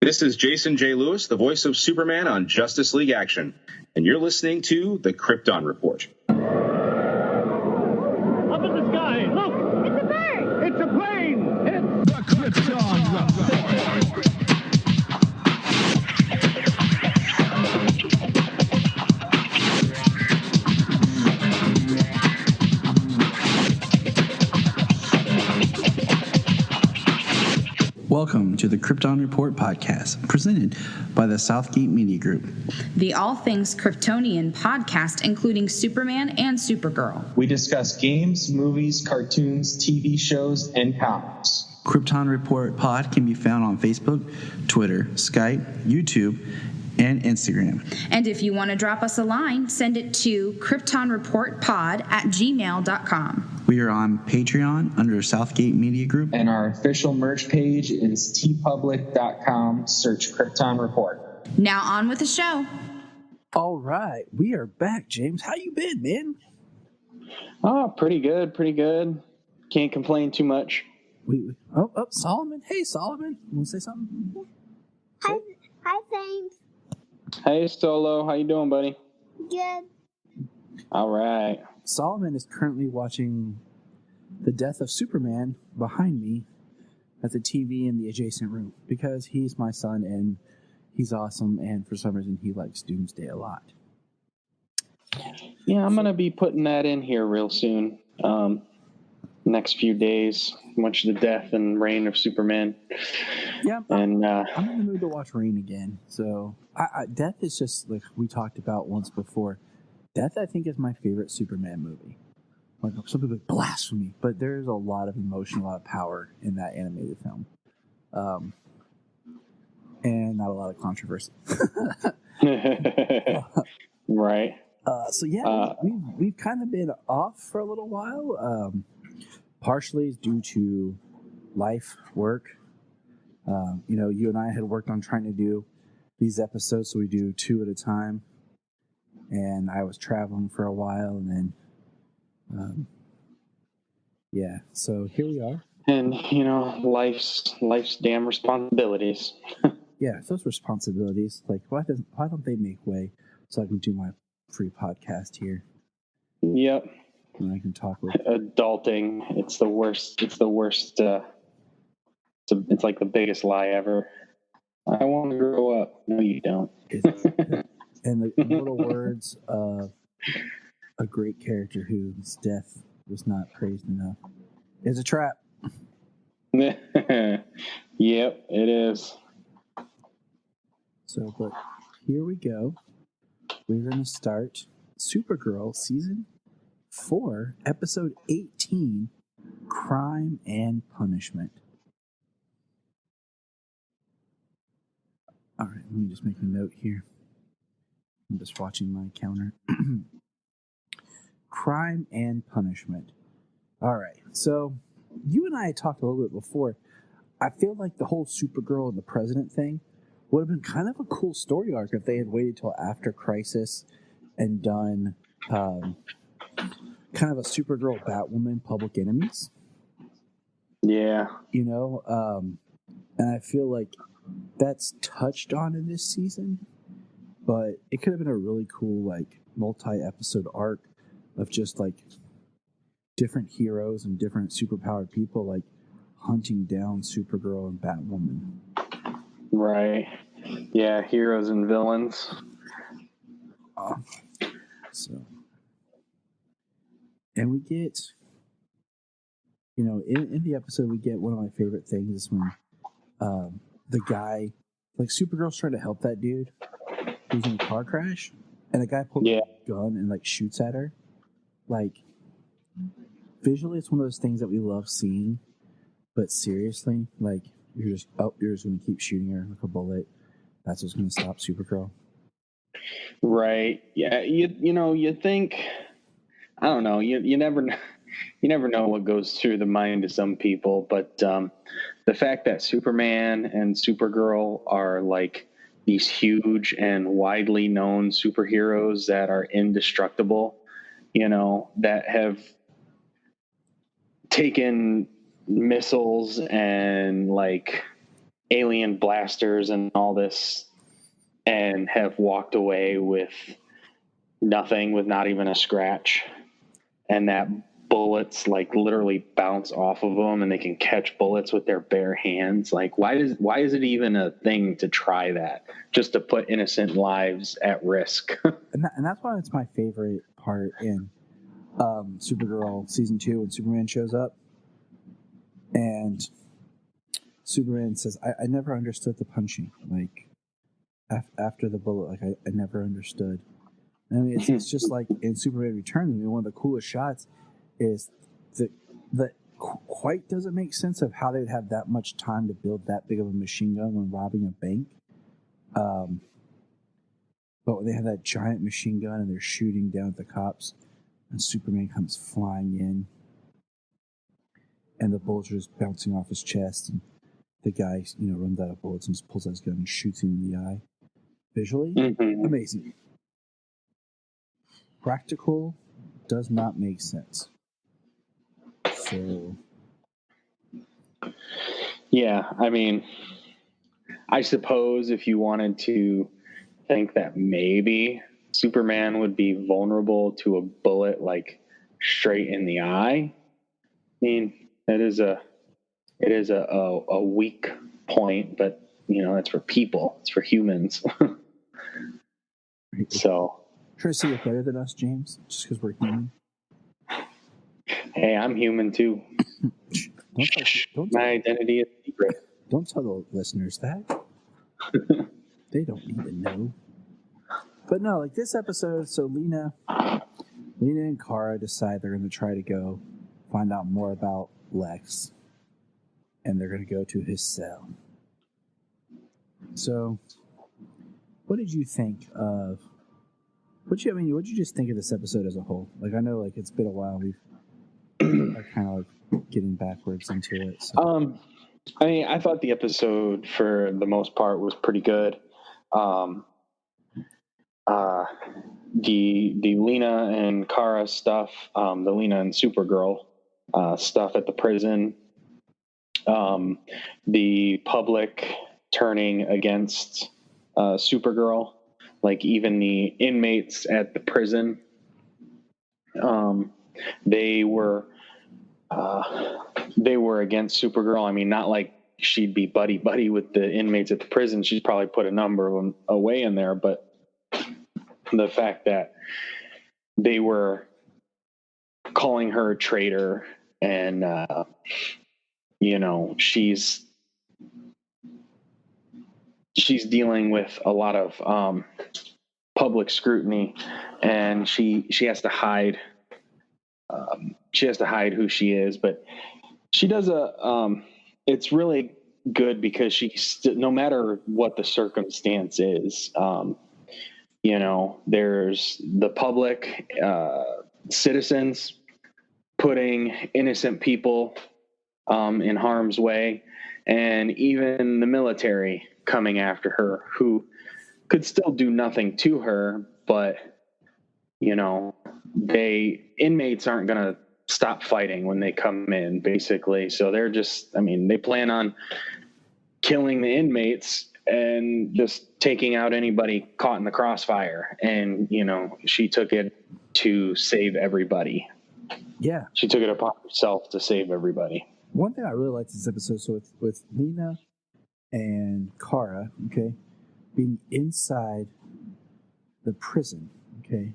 This is Jason J. Lewis, the voice of Superman on Justice League Action, and you're listening to the Krypton Report. Up in the sky, look! It's a bird! It's a plane! It's the Krypton Report. Welcome to the Krypton Report Podcast, presented by the Southgate Media Group. The All Things Kryptonian podcast, including Superman and Supergirl. We discuss games, movies, cartoons, TV shows, and comics. Krypton Report Pod can be found on Facebook, Twitter, Skype, YouTube, and Instagram. And if you want to drop us a line, send it to kryptonreportpod@gmail.com. We are on Patreon under Southgate Media Group. And our official merch page is tpublic.com. Search Krypton Report. Now on with the show. All right, we are back, James. How you been, man? Oh, pretty good, pretty good. Can't complain too much. Oh, Solomon. Hey, Solomon. You want to say something? Hi, James. Hey, Solo. How you doing, buddy? Good. All right. Solomon is currently watching the death of Superman behind me at the TV in the adjacent room because he's my son and he's awesome, and for some reason he likes Doomsday a lot. Yeah, I'm going to be putting that in here real soon. Next few days, watch the death and reign of Superman. Yeah, and I'm in the mood to watch Reign again. So, Death is just like we talked about once before. Death, I think, is my favorite Superman movie. Like some people like blasphemy, but there's a lot of emotion, a lot of power in that animated film, and not a lot of controversy. Right. So yeah, we've kind of been off for a little while. Partially due to life, work. You and I had worked on trying to do these episodes, so we do 2 at a time. And I was traveling for a while, and then, so here we are. And, life's damn responsibilities. Yeah, those responsibilities. Like, why don't they make way so I can do my free podcast here? Yep. And I can talk with adulting. It's the worst. It's the worst. It's like the biggest lie ever. I want to grow up. No, you don't. And the immortal words of a great character whose death was not praised enough is a trap. Yep, it is. So, but here we go. We're going to start Supergirl Season 4, Episode 18, Crime and Punishment. All right, let me just make a note here. I'm just watching my counter. Crime and Punishment. All right, so you and I had talked a little bit before. I feel like the whole Supergirl and the President thing would have been kind of a cool story arc if they had waited till after Crisis and done kind of a Supergirl Batwoman Public Enemies. Yeah. And I feel like that's touched on in this season. But it could have been a really cool, like, multi-episode arc of just, like, different heroes and different superpowered people, like, hunting down Supergirl and Batwoman. Right. Yeah, heroes and villains. And we get, in the episode, we get one of my favorite things is when the guy, like, Supergirl's trying to help that dude who's in a car crash, and a guy pulls a gun and, like, shoots at her. Like, visually, it's one of those things that we love seeing, but seriously, like, you're just going to keep shooting her like a bullet. That's what's going to stop Supergirl. Right. Yeah. You think, I don't know. You never know what goes through the mind of some people, but the fact that Superman and Supergirl are like these huge and widely known superheroes that are indestructible, that have taken missiles and like alien blasters and all this, and have walked away with nothing, with not even a scratch, and that bullets like literally bounce off of them and they can catch bullets with their bare hands. Like, why is it even a thing to try that, just to put innocent lives at risk? And that's why it's my favorite part in Supergirl season 2 when Superman shows up and Superman says, I never understood the punching, like after the bullet, like I never understood. I mean, it's just like in Superman Returns, I mean, one of the coolest shots is that quite doesn't make sense of how they'd have that much time to build that big of a machine gun when robbing a bank. But when they have that giant machine gun and they're shooting down at the cops, and Superman comes flying in, and the bullets are just bouncing off his chest, and the guy, runs out of bullets and just pulls out his gun and shoots him in the eye. Visually, amazing. Practical does not make sense. So, yeah, I mean, I suppose if you wanted to think that maybe Superman would be vulnerable to a bullet like straight in the eye, I mean, it is a weak point, but that's for people, it's for humans. So try to see it better than us, James, just because we're human. Hey, I'm human too. My identity is secret. Don't tell the listeners that. They don't need to know. But no, like this episode, so Lena and Kara decide they're going to try to go find out more about Lex, and they're going to go to his cell. So, what did you think of? What did you just think of this episode as a whole? Like, I know, like, it's been a while. We've are kind of like getting backwards into it. So. I mean, I thought the episode for the most part was pretty good. The Lena and Kara stuff, the Lena and Supergirl stuff at the prison, the public turning against Supergirl, like even the inmates at the prison, they were against Supergirl. I mean, not like she'd be buddy with the inmates at the prison. She'd probably put a number of them away in there, but the fact that they were calling her a traitor and, she's dealing with a lot of public scrutiny, and she has to hide. She has to hide who she is, but she does it's really good because no matter what the circumstance is, there's the public, citizens putting innocent people in harm's way, and even the military coming after her, who could still do nothing to her, but inmates aren't going to stop fighting when they come in, basically. So they're they plan on killing the inmates and just taking out anybody caught in the crossfire. And, she took it to save everybody. Yeah. She took it upon herself to save everybody. One thing I really liked this episode, so with Lena and Kara, okay, being inside the prison, okay,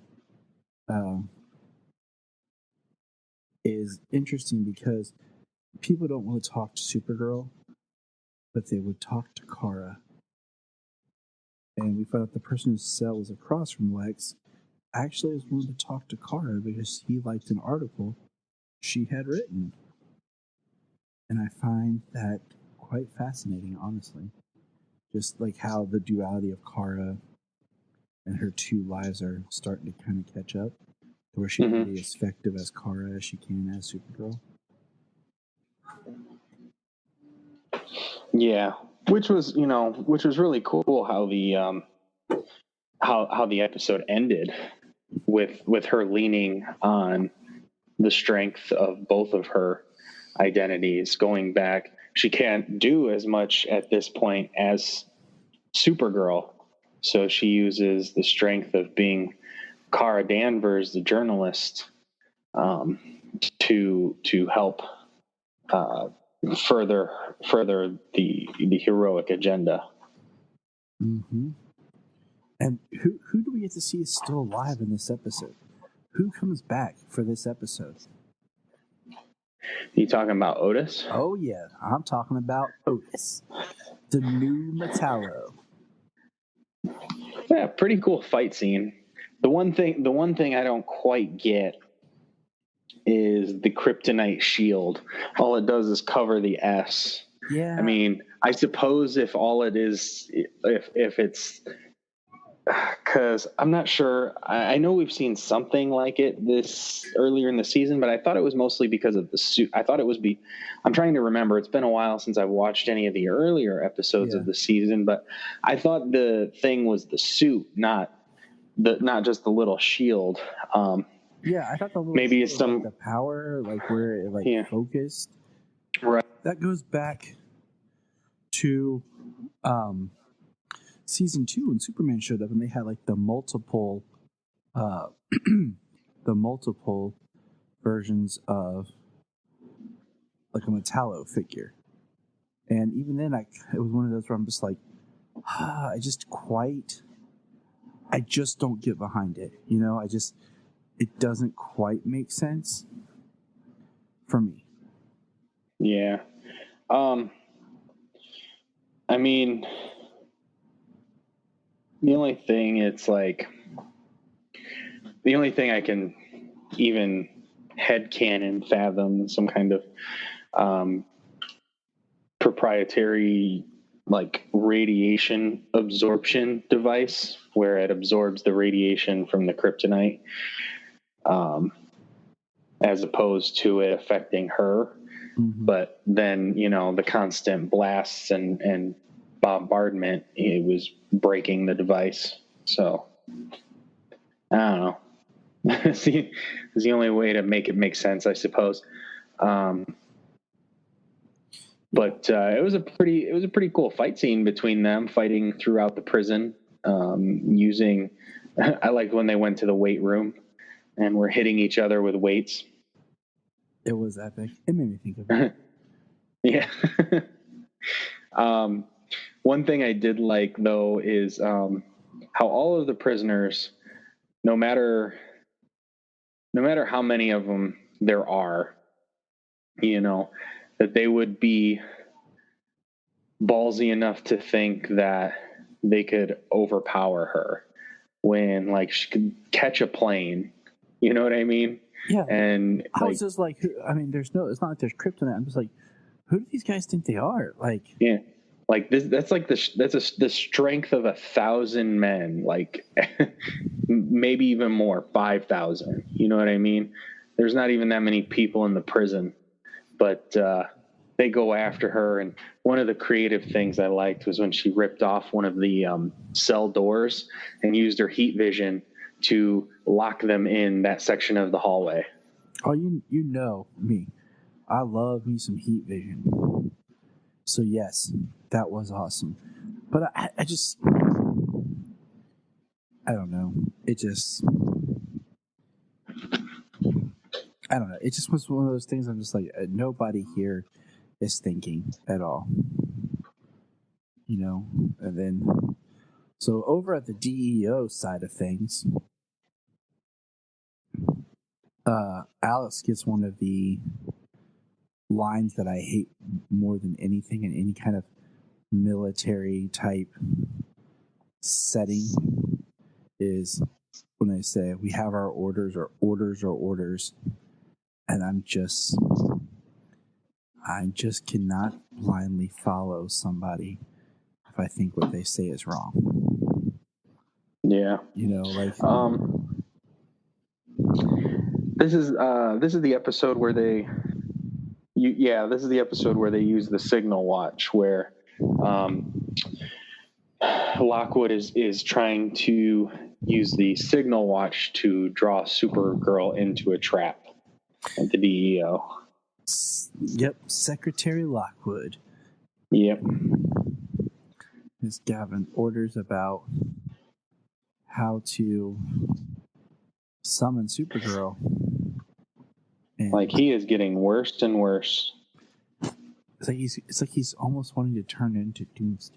is interesting because people don't want to talk to Supergirl, but they would talk to Kara. And we found out the person whose cell was across from Lex actually was willing to talk to Kara because he liked an article she had written. And I find that quite fascinating, honestly. Just like how the duality of Kara and her two lives are starting to kind of catch up, to where she can be as effective as Kara as she can as Supergirl. Yeah, which was really cool how the how the episode ended with her leaning on the strength of both of her identities, going back she can't do as much at this point as Supergirl. So she uses the strength of being Kara Danvers, the journalist, to help further the heroic agenda. Mm-hmm. And who do we get to see is still alive in this episode? Who comes back for this episode? You talking about Otis? Oh yeah, I'm talking about Otis, the new Metallo. Yeah, pretty cool fight scene. The one thing I don't quite get is the kryptonite shield. All it does is cover the S. Yeah. I mean, I suppose if all it is, if it's, because I'm not sure. I know we've seen something like it this earlier in the season, but I thought it was mostly because of the suit. I thought it was I'm trying to remember. It's been a while since I've watched any of the earlier episodes of the season, but I thought the thing was the suit, not just the little shield. Yeah, I thought the little maybe it's some the power, like where it focused. Right. That goes back to season 2 when Superman showed up and they had like the multiple versions of like a Metallo figure. And even then it was one of those where I'm just like, I just don't get behind it. It doesn't quite make sense for me. Yeah. I mean, the only thing I can even headcanon fathom some kind of proprietary like radiation absorption device where it absorbs the radiation from the kryptonite, as opposed to it affecting her. Mm-hmm. But then, the constant blasts and bombardment, it was breaking the device. So I don't know. It's the only way to make it make sense, I suppose. But it was a pretty cool fight scene between them fighting throughout the prison. Using, I liked when they went to the weight room and were hitting each other with weights. It was epic. It made me think of it. Yeah. One thing I did like though is how all of the prisoners, no matter how many of them there are, that they would be ballsy enough to think that they could overpower her when like she could catch a plane. You know what I mean? Yeah. And I was just like, it's not like there's kryptonite. I'm just like, who do these guys think they are? Like, yeah, like this, that's like the strength of 1,000 men, like maybe even more, 5,000. You know what I mean? There's not even that many people in the prison, but they go after her. And one of the creative things I liked was when she ripped off one of the cell doors and used her heat vision to lock them in that section of the hallway. Oh, you know me. I love me some heat vision. So yes, that was awesome. But I don't know. It just was one of those things I'm just like, nobody here is thinking at all. And then, so over at the DEO side of things, Alex gets one of the lines that I hate more than anything in any kind of military type setting is when they say, we have our orders, or orders are orders. And I just cannot blindly follow somebody if I think what they say is wrong. Yeah. This is the episode where this is the episode where they use the signal watch, where Lockwood is trying to use the signal watch to draw Supergirl into a trap at the DEO. Yep, Secretary Lockwood. Yep. Is Gavin orders about how to summon Supergirl. And Like, he is getting worse and worse. it's like he's almost wanting to turn into Doomsday.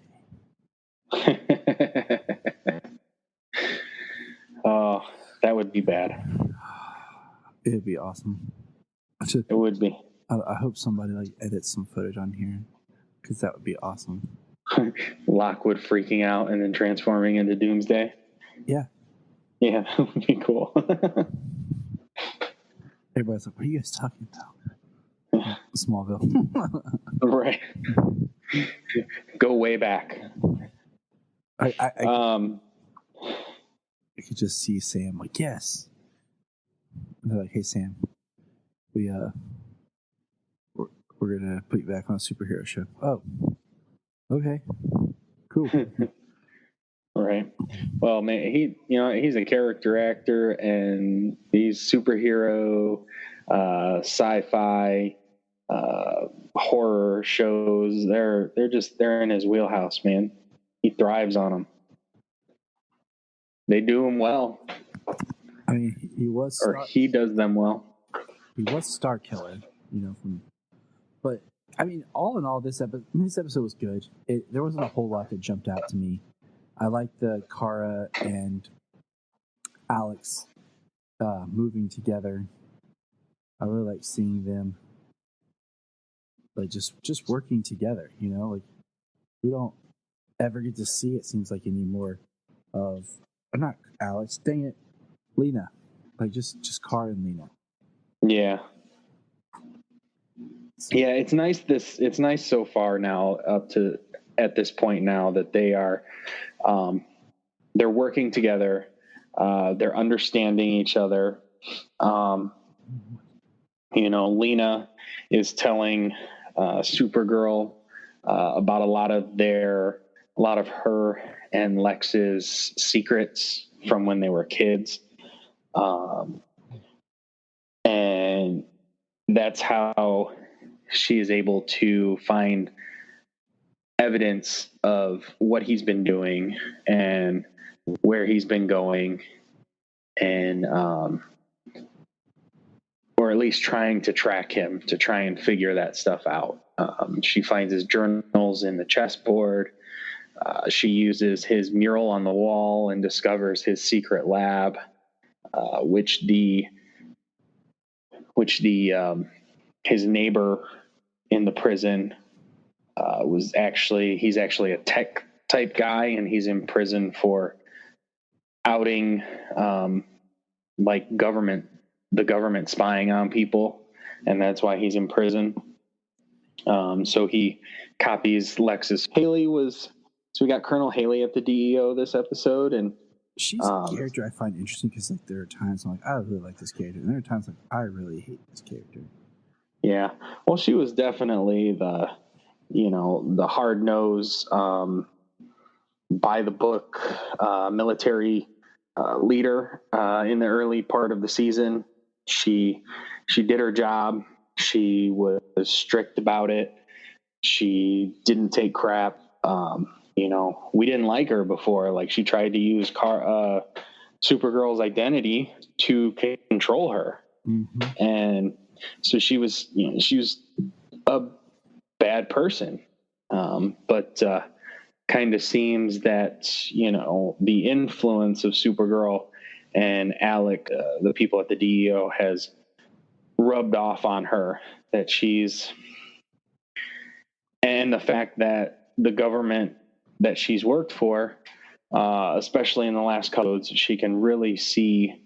Oh, that would be bad. It would be awesome. It would be. I hope somebody like edits some footage on here, because that would be awesome. Lockwood freaking out and then transforming into Doomsday. Yeah. Yeah, that would be cool. Everybody's like, what are you guys talking about? Smallville. Right. Go way back. I could just see Sam like, yes. And they're like, hey Sam, we're gonna put you back on a superhero show. Oh, okay, cool. Right. Well, man, he's a character actor, and these superhero, sci-fi, horror shows, they're in his wheelhouse, man. He thrives on them. They do him well. I mean, he does them well. He was Star Killer, but I mean, all in all, this episode was good. There wasn't a whole lot that jumped out to me. I liked the Kara and Alex moving together. I really like seeing them like just working together. Like we don't ever get to see, it seems like, anymore of not Alex. Dang it, Lena. Like just Kara and Lena. Yeah. Yeah, it's nice. It's nice so far now, up to at this point now, that they are, they're working together. They're understanding each other. Lena is telling Supergirl about a lot of her and Lex's secrets from when they were kids. And that's how she is able to find evidence of what he's been doing and where he's been going, and or at least trying to track him, to try and figure that stuff out. She finds his journals in the chessboard. She uses his mural on the wall and discovers his secret lab, which his neighbor in the prison he's actually a tech type guy, and he's in prison for outing the government spying on people, and that's why he's in prison. So he copies Lex's. So we got Colonel Haley at the DEO this episode, and she's a character I find interesting, because like there are times I'm like, I really like this character, and there are times like I really hate this character. Yeah, well, she was definitely the hard nosed, by the book military leader in the early part of the season. She did her job. She was strict about it. She didn't take crap. We didn't like her before. Like, she tried to use Supergirl's identity to control her. Mm-hmm. And so she was a bad person. But kind of seems that, the influence of Supergirl and Alec, the people at the DEO, has rubbed off on her, and the fact that the government that she's worked for, especially in the last couple of, she can really see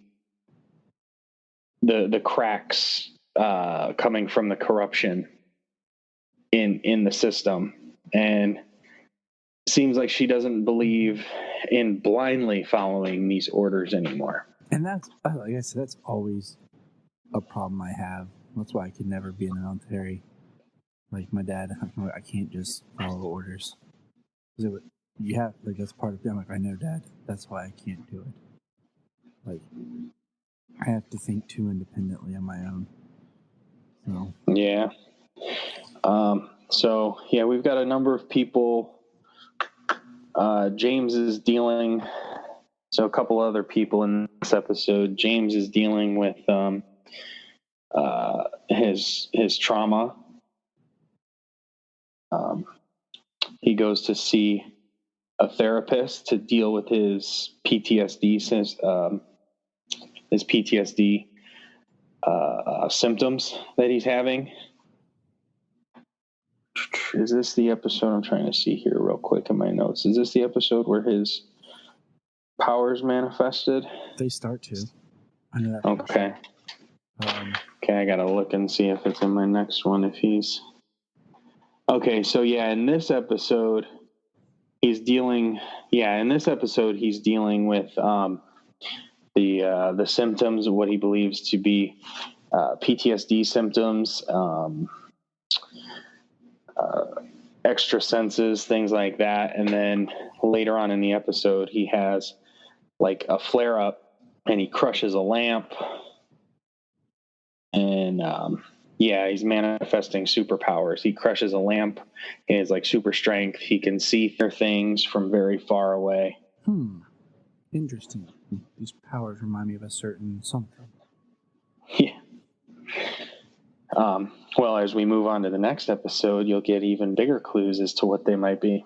the cracks coming from the corruption in the system, and seems like she doesn't believe in blindly following these orders anymore. And that's, like I said, that's always a problem I have. That's why I could never be in the military. Like my dad, I can't just follow orders. That's part of it. I'm like, I know, Dad. That's why I can't do it. Like, I have to think too independently on my own. No. Yeah. So yeah, we've got a number of people. James is dealing. So a couple other people in this episode. James is dealing with his trauma. He goes to see a therapist to deal with his PTSD symptoms that he's having. Is this the episode? I'm trying to see here real quick in my notes. Is this the episode where his powers manifested? They start to. I know that. Okay. Okay, I gotta look and see if it's in my next one. If he's okay, so yeah, in this episode, he's dealing. Yeah, in this episode, he's dealing with the symptoms of what he believes to be PTSD symptoms, extra senses, things like that. And then later on in the episode, he has like a flare up, and he crushes a lamp. And yeah, he's manifesting superpowers. He crushes a lamp. He has like super strength. He can see things from very far away. Interesting. These powers remind me of a certain something. Yeah. Well, as we move on to the next episode, you'll get even bigger clues as to what they might be.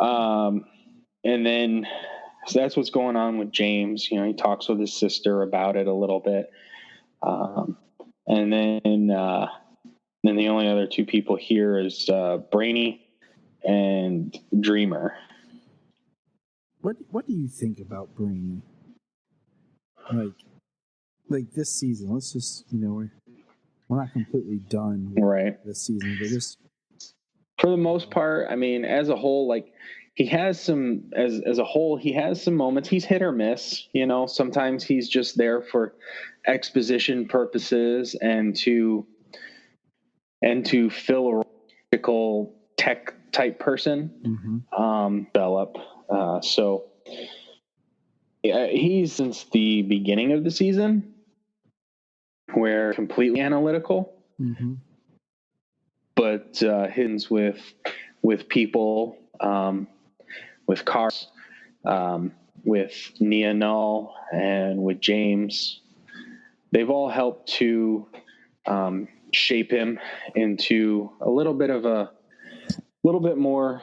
And then so that's what's going on with James. You know, he talks with his sister about it a little bit. And then the only other two people here is Brainy and Dreamer. What do you think about Brainy? Like this season, let's just, we're not completely done with this season, but just for the most part, I mean, as a whole, like he has some as a whole, he has some moments. He's hit or miss, sometimes he's just there for exposition purposes and to fill a logical tech type person, develop. So yeah, he's since the beginning of the season where completely analytical, but hints with people, with cars, with Nia Null, and with James. They've all helped to shape him into a little bit more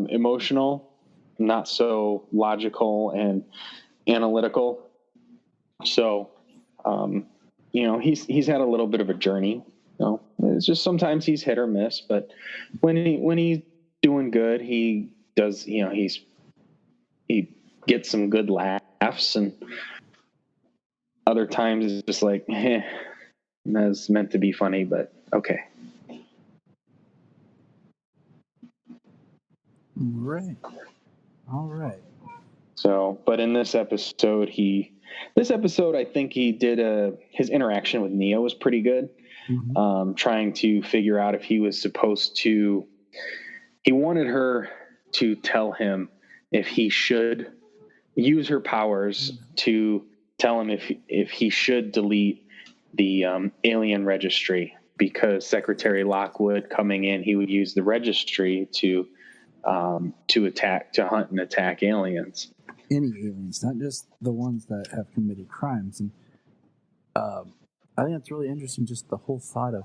emotional, not so logical and analytical. So, he's had a little bit of a journey. It's just sometimes he's hit or miss, but when he's doing good, he does. He gets some good laughs, and other times it's just like, that's meant to be funny, but okay. Right. All right. So, but in this episode, I think he did his interaction with Nia was pretty good. Trying to figure out if he was supposed to, he wanted her to tell him if he should use her powers to tell him if he should delete the alien registry, because Secretary Lockwood coming in, he would use the registry to hunt and attack aliens. Any aliens, not just the ones that have committed crimes. And I think it's really interesting, just the whole thought of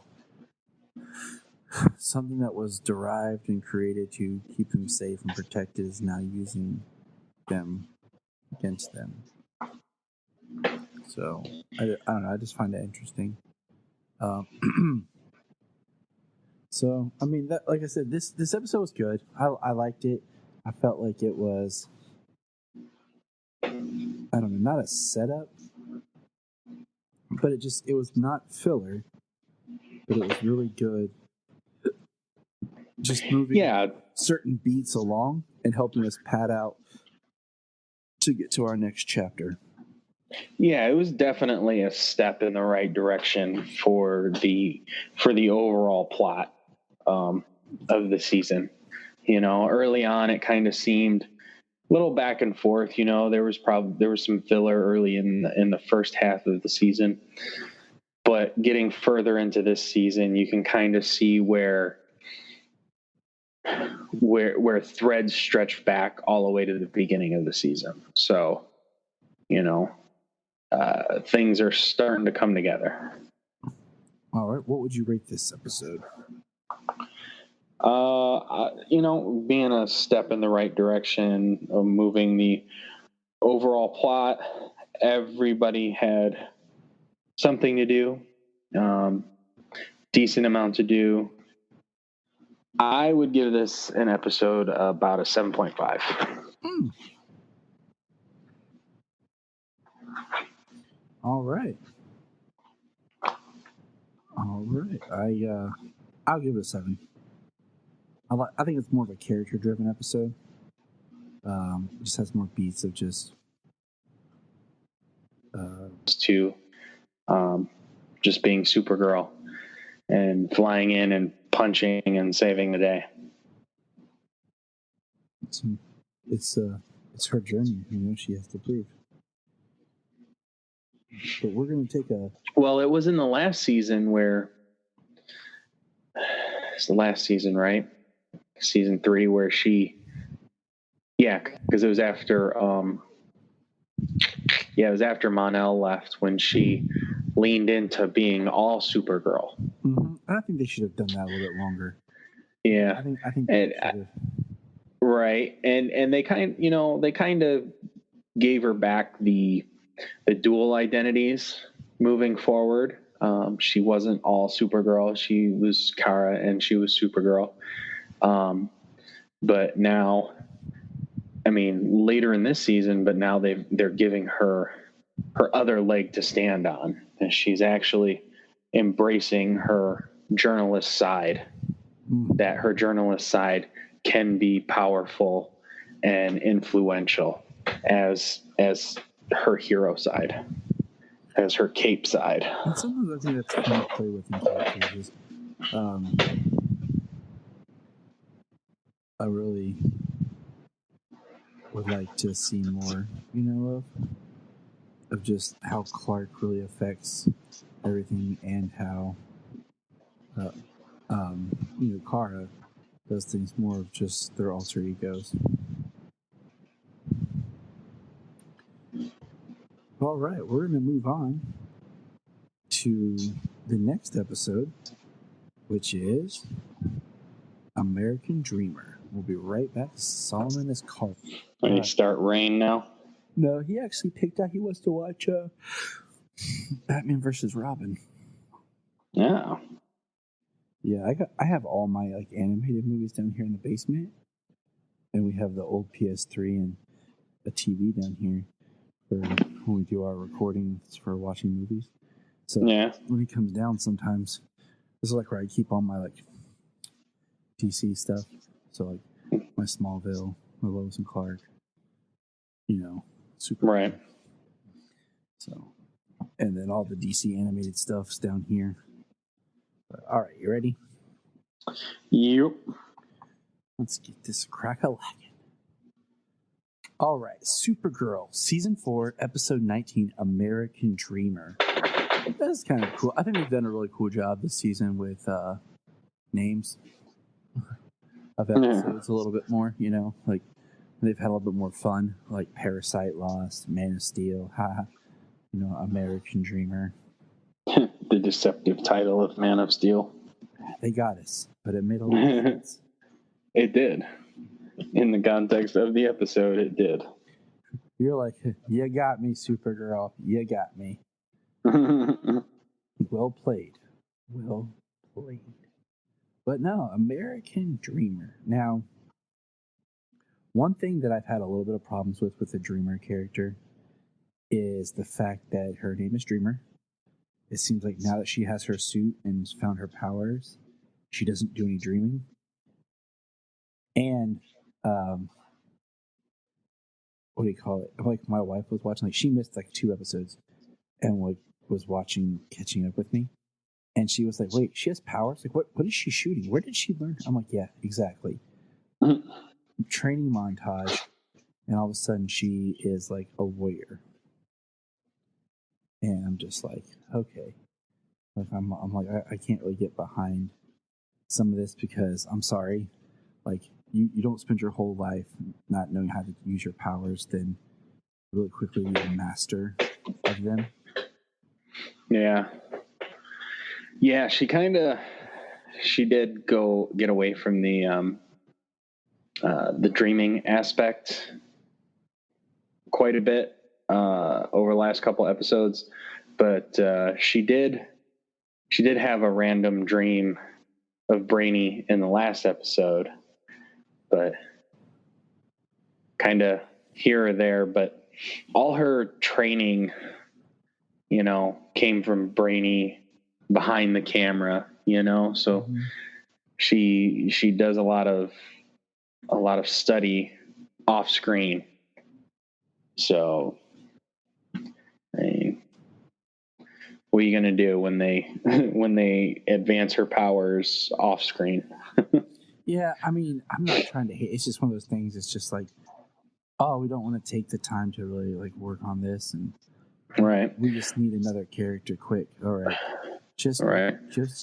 something that was derived and created to keep them safe and protected is now using them against them. So I don't know. I just find that interesting. So I mean, like I said, this episode was good. I liked it. I felt like it was, I don't know, not a setup, but it was not filler, but it was really good. Just moving certain beats along and helping us pad out to get to our next chapter. Yeah, it was definitely a step in the right direction for the overall plot of the season. Early on, it kind of seemed a little back and forth. There was some filler early in the first half of the season, But getting further into this season, you can kind of see where threads stretch back all the way to the beginning of the season. So, things are starting to come together. All right. What would you rate this episode? Being a step in the right direction of moving the overall plot. Everybody had something to do, decent amount to do. I would give this an episode about a 7.5. All right. I'll give it a 7. I think it's more of a character-driven episode. It just has more beats of just just being Supergirl and flying in and punching and saving the day. It's her journey, she has to prove. But we're going to take Well, it was in the last season where it's the last season, right? Season 3 where because it was after it was after Mon-El left when she leaned into being all Supergirl. Mm-hmm. I think they should have done that a little bit longer. Yeah, I think right, and they kind of gave her back the dual identities moving forward. She wasn't all Supergirl; she was Kara, and she was Supergirl. But now, later in this season, but now they're giving her other leg to stand on, and she's actually embracing her journalist side. That her journalist side can be powerful and influential as her hero side, as her cape side. And sometimes I think that's fun to play with in characters. I really would like to see more, of just how Clark really affects everything, and how Kara does things more of just their alter egos. All right, we're going to move on to the next episode, which is American Dreamer. We'll be right back. Solomon is calling. When you start Rain now? No, he actually picked out he wants to watch Batman versus Robin. Yeah. Yeah, I have all my animated movies down here in the basement, and we have the old PS3 and a TV down here for when we do our recordings for watching movies. So when he comes down, sometimes this is where I keep all my DC stuff. So my Smallville, my Lois and Clark, Super. Right. So, and then all the DC animated stuff's down here. But, all right, you ready? Yep. Let's get this crack-a-lackin'. All right, Supergirl, Season 4, Episode 19, American Dreamer. That's kind of cool. I think they've done a really cool job this season with names of episodes a little bit more, they've had a little bit more fun, like Parasite Lost, Man of Steel, American Dreamer. The deceptive title of Man of Steel. They got us, but it made a lot of sense. It did. In the context of the episode, it did. You're like, you got me, Supergirl. You got me. Well played. Well played. But no, American Dreamer. Now, one thing that I've had a little bit of problems with the Dreamer character is the fact that her name is Dreamer. It seems like now that she has her suit and found her powers, she doesn't do any dreaming. And, what do you call it? Like my wife was watching, she missed 2 episodes and was catching up with me. And she was like, wait, she has powers? What is she shooting? Where did she learn? I'm like, yeah, exactly. Training montage, and all of a sudden she is a warrior. And I'm just like, okay. Like I'm like I can't really get behind some of this because I'm sorry, like you don't spend your whole life not knowing how to use your powers, then really quickly be a master of them. Yeah. Yeah, she did get away from the dreaming aspect quite a bit over the last couple episodes, but she did have a random dream of Brainy in the last episode, but kind of here or there. But all her training, came from Brainy behind the camera, so she does a lot of study off screen. So, I mean, what are you going to do when they advance her powers off screen? Yeah, I mean, I'm not trying to hate. It's just one of those things. It's just like, oh, we don't want to take the time to really like work on this, and right. We just need another character quick. All right, just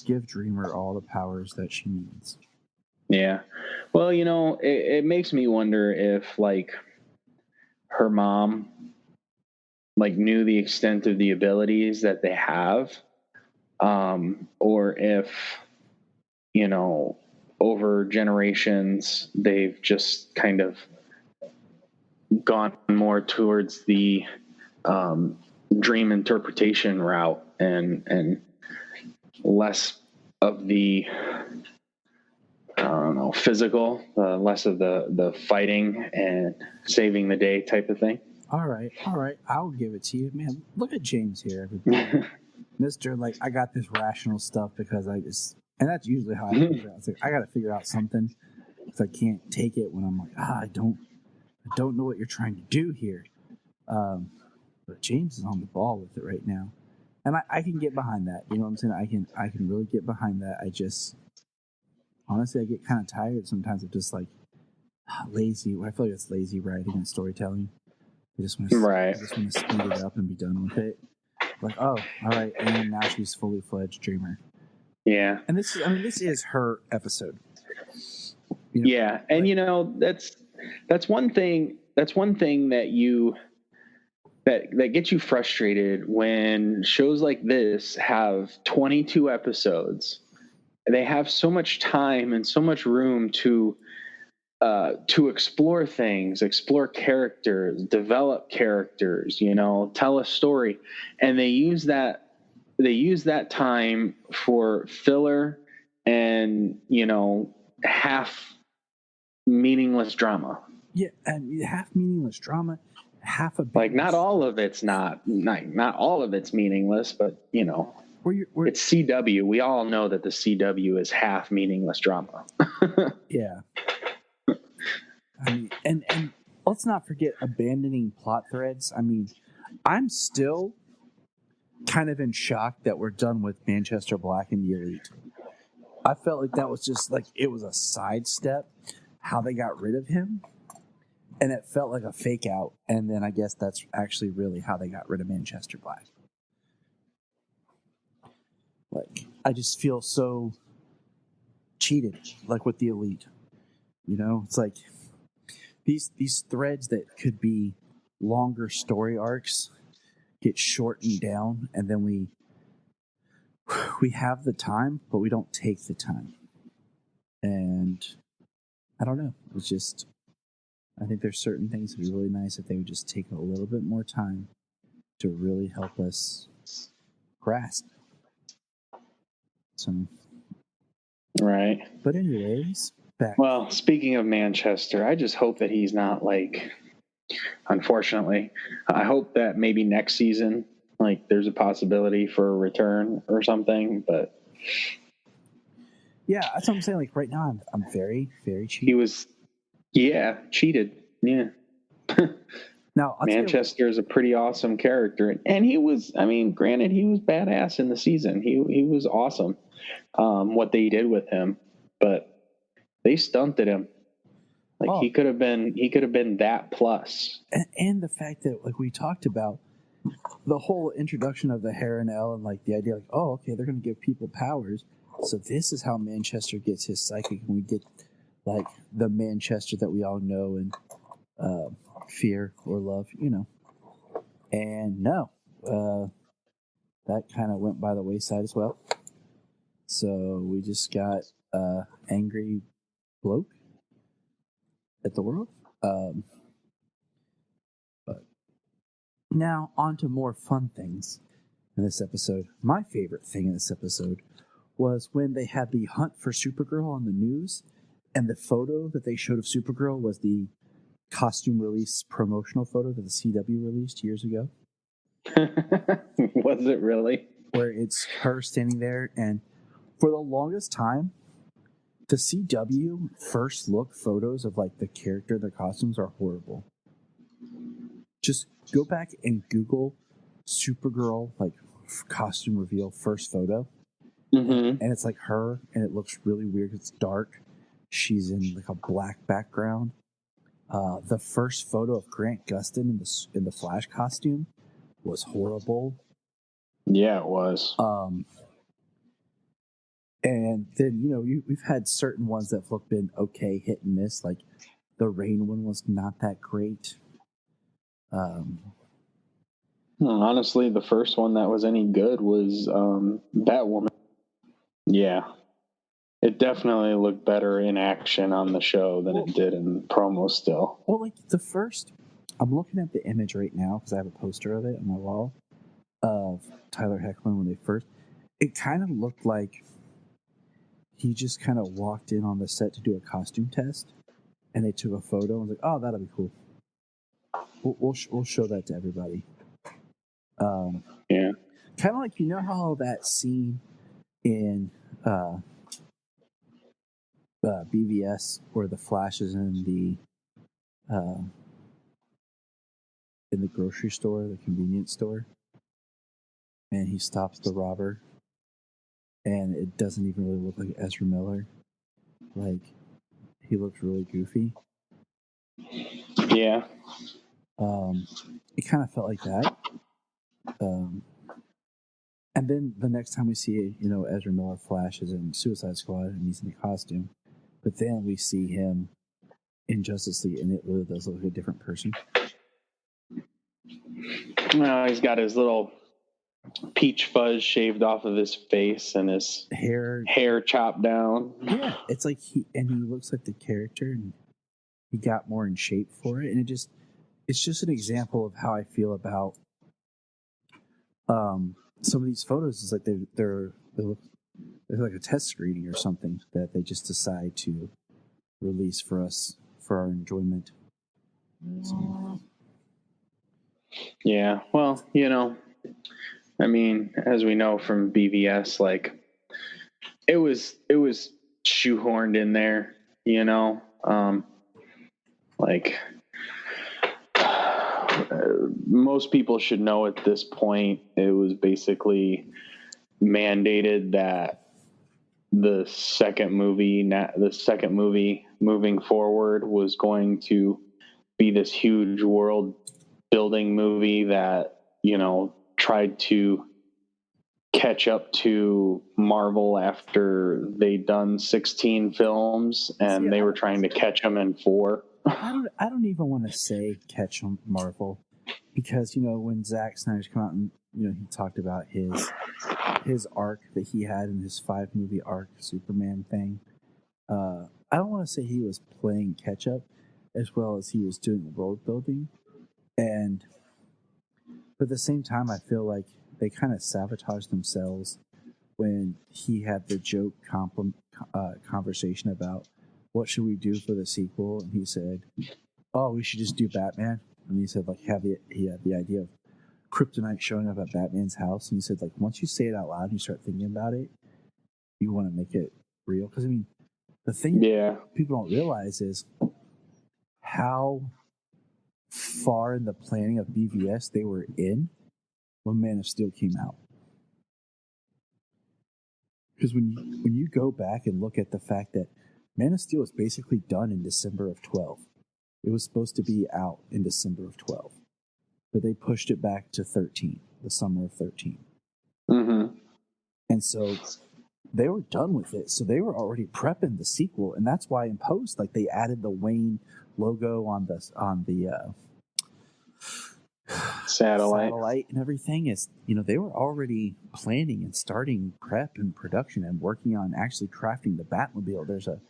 give Dreamer all the powers that she needs. Yeah, well, it makes me wonder if like her mom like knew the extent of the abilities that they have, or if over generations they've just kind of gone more towards the dream interpretation route and less of the physical, less of the fighting and saving the day type of thing. All right, I'll give it to you, man. Look at James here, everybody. Mr. Like, I got this rational stuff because and that's usually how I figure it out. It's like I got to figure out something because I can't take it when I'm like, I don't know what you're trying to do here. But James is on the ball with it right now, and I can get behind that. You know what I'm saying? I can really get behind that. I just honestly I get kind of tired sometimes of just like lazy. I feel like it's lazy writing and storytelling. I just want to speed it up and be done with it. Like, oh, all right, and now she's fully fledged dreamer. Yeah, and this is her episode. Yeah, and that's one thing. That's one thing that gets you frustrated when shows like this have 22 episodes. They have so much time and so much room to explore things, explore characters, develop characters, tell a story, and they use that time for filler and half meaningless drama. Yeah, and half meaningless drama, half a like not all of it's not all of it's meaningless, but it's CW. We all know that the CW is half meaningless drama. Yeah. I mean, and let's not forget abandoning plot threads. I mean, I'm still kind of in shock that we're done with Manchester Black and the Elite. I felt like that was just like it was a sidestep how they got rid of him, and it felt like a fake out. And then I guess that's actually really how they got rid of Manchester Black. Like, I just feel so cheated, like with the Elite. It's like these threads that could be longer story arcs get shortened down, and then we have the time, but we don't take the time. And I don't know. It's just, I think there's certain things that would be really nice if they would just take a little bit more time to really help us grasp. So, right. But anyways, back. Well, speaking of Manchester, I just hope that he's not like, unfortunately, I hope that maybe next season, like there's a possibility for a return or something, but yeah, that's what I'm saying. Like right now, I'm very, very cheated. He was, cheated. Yeah. Now, Manchester is a pretty awesome character, and he was. I mean, granted, he was badass in the season. He was awesome. What they did with him, but they stunted him. Like he could have been that plus. And the fact that, like we talked about, the whole introduction of the Harrenel and like the idea, like, oh, okay, they're going to give people powers. So this is how Manchester gets his psychic, and we get like the Manchester that we all know and fear or love, And no, that kind of went by the wayside as well. So we just got angry bloke at the world. But now on to more fun things in this episode. My favorite thing in this episode was when they had the hunt for Supergirl on the news, and the photo that they showed of Supergirl was the costume release promotional photo that the CW released years ago. Was it really? Where it's her standing there, and for the longest time, the CW first look photos of like the character, their costumes are horrible. Just go back and Google Supergirl like costume reveal first photo, and it's like her, and it looks really weird. It's dark. She's in like a black background. The first photo of Grant Gustin in the Flash costume was horrible. Yeah, it was. And then, we've had certain ones that have been okay, hit and miss. Like the Rain one was not that great. Honestly, the first one that was any good was Batwoman. Yeah. It definitely looked better in action on the show than it did in promo still. Well, like the first, I'm looking at the image right now because I have a poster of it on my wall of Tyler Hoechlin when they first, it kind of looked like he just kind of walked in on the set to do a costume test, and they took a photo and was like, oh, that'll be cool. We'll show that to everybody. Yeah. Kind of like, how that scene in BVS where the Flash is in the grocery store, the convenience store, and he stops the robber, and it doesn't even really look like Ezra Miller. Like, he looks really goofy. Yeah. It kind of felt like that. And then the next time we see, Ezra Miller Flash is in Suicide Squad and he's in the costume, but then we see him in Justice League and it really does look like a different person. Well, he's got his little peach fuzz shaved off of his face and his hair chopped down. Yeah, it's like he looks like the character, and he got more in shape for it, and it's just an example of how I feel about some of these photos. Is like they look like a test screening or something that they just decide to release for us for our enjoyment. So. Yeah, well, I mean, as we know from BVS, like it was shoehorned in there, like most people should know at this point, it was basically mandated that the second movie moving forward was going to be this huge world building movie that, tried to catch up to Marvel after they'd done 16 films and they were trying to catch them in 4. I don't even want to say catch Marvel, because when Zack Snyder's come out and he talked about his arc that he had in his 5-movie arc Superman thing. I don't want to say he was playing catch up as well as he was doing world building, but at the same time I feel like they kind of sabotaged themselves when he had the joke conversation about what should we do for the sequel, and he said, oh, we should just do Batman. And he said, like, he had the idea of Kryptonite showing up at Batman's house, and he said, like, once you say it out loud and you start thinking about it, you want to make it real. Because, I mean, the thing people don't realize is how far in the planning of BVS they were in when Man of Steel came out. Because when you go back and look at the fact that Man of Steel was basically done in December of 12. It was supposed to be out in December of 12. but they pushed it back to 13, the summer of 13. Mm-hmm. And so they were done with it. So they were already prepping the sequel, and that's why in post, like, they added the Wayne logo on the satellite and everything. Is, you know, they were already planning and starting prep and production and working on actually crafting the Batmobile. There's a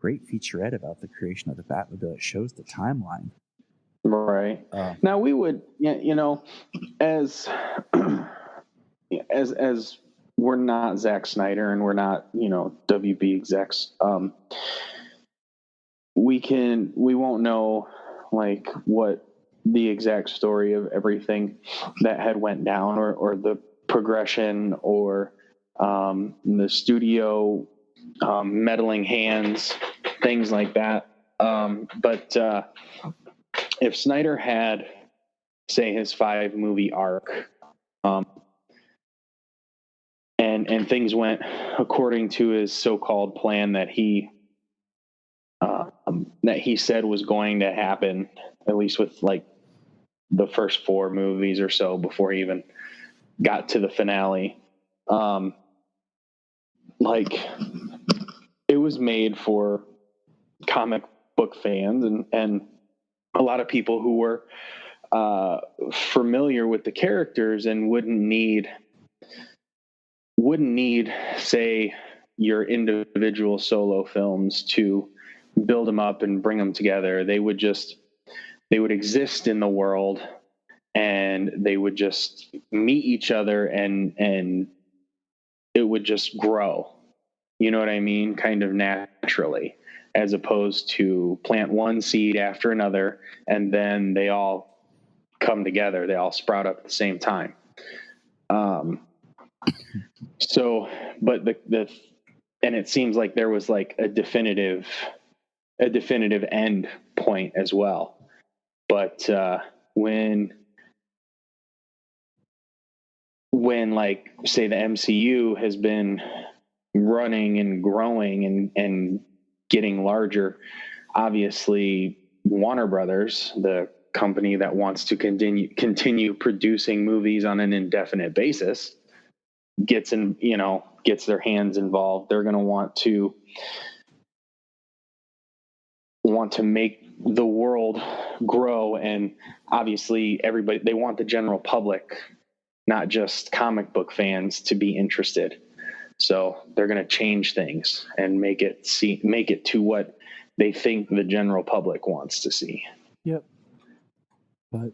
great featurette about the creation of the Batmobile. It shows the timeline. Right. Now we would, you know, as we're not Zack Snyder and we're not, you know, WB execs, we won't know like what the exact story of everything that had went down or the progression or the studio meddling hands, things like that. But if Snyder had, say, his 5-movie arc, and things went according to his so-called plan that he said was going to happen, at least with like the first 4 movies or so before he even got to the finale, like it was made for comic book fans and a lot of people who were familiar with the characters and wouldn't need, say, your individual solo films to build them up and bring them together. They would exist in the world, and they would just meet each other, and it would just grow. You know what I mean? Kind of naturally, as opposed to plant one seed after another, and then they all come together. They all sprout up at the same time. So, but and it seems like there was like a definitive end point as well. But when like, say, the MCU has been running and growing and getting larger, obviously Warner Brothers, the company that wants to continue producing movies on an indefinite basis, gets their hands involved. They're going to want to make the world grow, and obviously everybody, they want the general public, not just comic book fans, to be interested. So they're going to change things and make it to what they think the general public wants to see. Yep.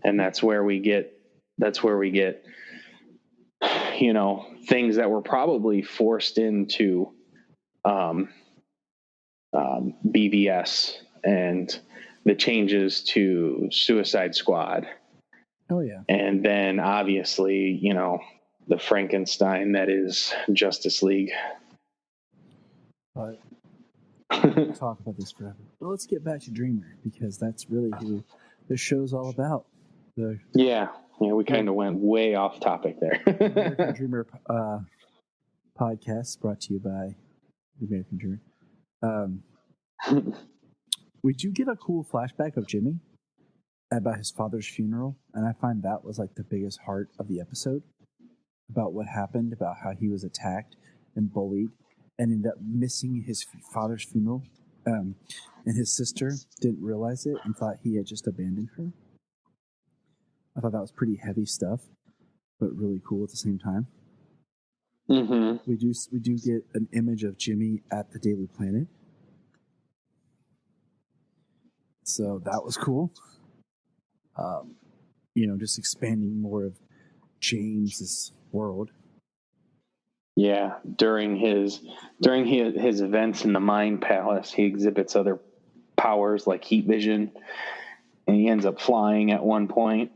And that's where we get, you know, things that were probably forced into BVS and the changes to Suicide Squad. Oh yeah. And then obviously, you know, the Frankenstein that is Justice League. But we'll talk about this forever. But let's get back to Dreamer, because that's really who this show's all about. Yeah, we kind of went way off topic there. American Dreamer podcast brought to you by the American Dreamer. We do get a cool flashback of Jimmy about his father's funeral, and I find that was like the biggest heart of the episode, about what happened, about how he was attacked and bullied and ended up missing his father's funeral, and his sister didn't realize it and thought he had just abandoned her. I thought that was pretty heavy stuff, but really cool at the same time. Mm-hmm. We do get an image of Jimmy at the Daily Planet, so that was cool. You know, just expanding more of James's world. Yeah, during his events in the Mind Palace, he exhibits other powers like heat vision, and he ends up flying at one point.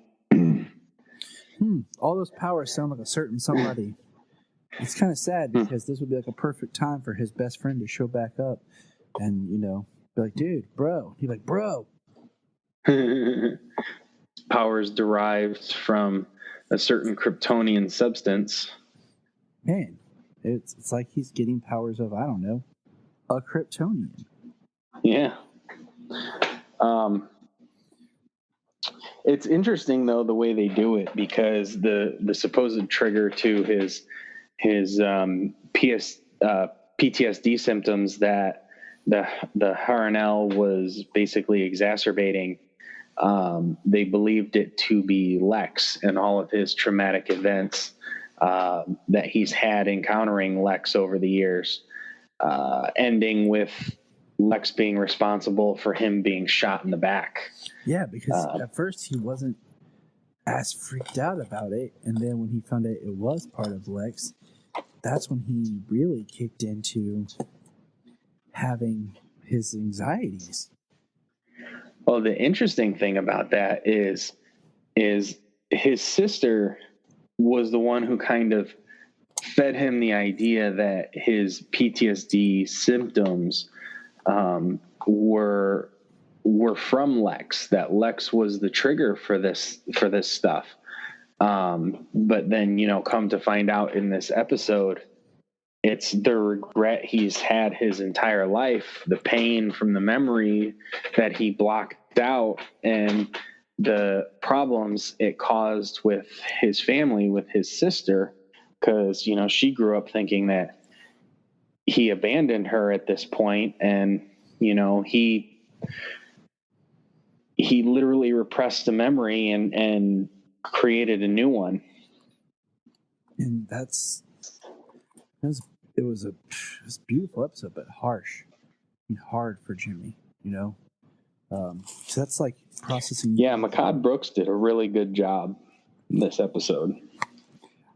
All those powers sound like a certain somebody. It's kind of sad, because this would be like a perfect time for his best friend to show back up and, you know, be like, dude, bro. He'd be like, bro. Powers derived from a certain Kryptonian substance. Man, it's like he's getting powers of, I don't know, a Kryptonian. Yeah. It's interesting though the way they do it, because the supposed trigger to his PTSD symptoms that the Harnell was basically exacerbating, they believed it to be Lex and all of his traumatic events that he's had encountering Lex over the years, ending with Lex being responsible for him being shot in the back. Yeah, because at first he wasn't as freaked out about it, and then when he found out it was part of Lex, that's when he really kicked into having his anxieties. Well, the interesting thing about that is his sister was the one who kind of fed him the idea that his PTSD symptoms were from Lex, that Lex was the trigger for this stuff. But then, come to find out in this episode, it's the regret he's had his entire life, the pain from the memory that he blocked out, and the problems it caused with his family, with his sister, because, she grew up thinking that he abandoned her at this point, and, he literally repressed the memory and created a new one. And it was a beautiful episode, but harsh and hard for Jimmy, So that's like processing. Yeah, Makad Brooks did a really good job in this episode.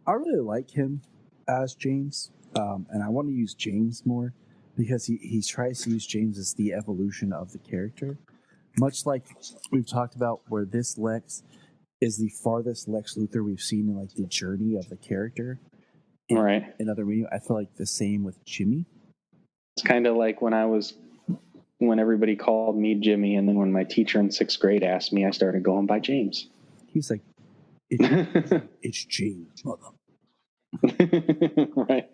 I really like him as James, and I want to use James more because he tries to use James as the evolution of the character, much like we've talked about, where this Lex is the farthest Lex Luthor we've seen in like the journey of the character. Right. In other media, I feel like the same with Jimmy. It's kind of like when everybody called me Jimmy, and then when my teacher in 6th grade asked me, I started going by James. He's like, it's James, mother. Right.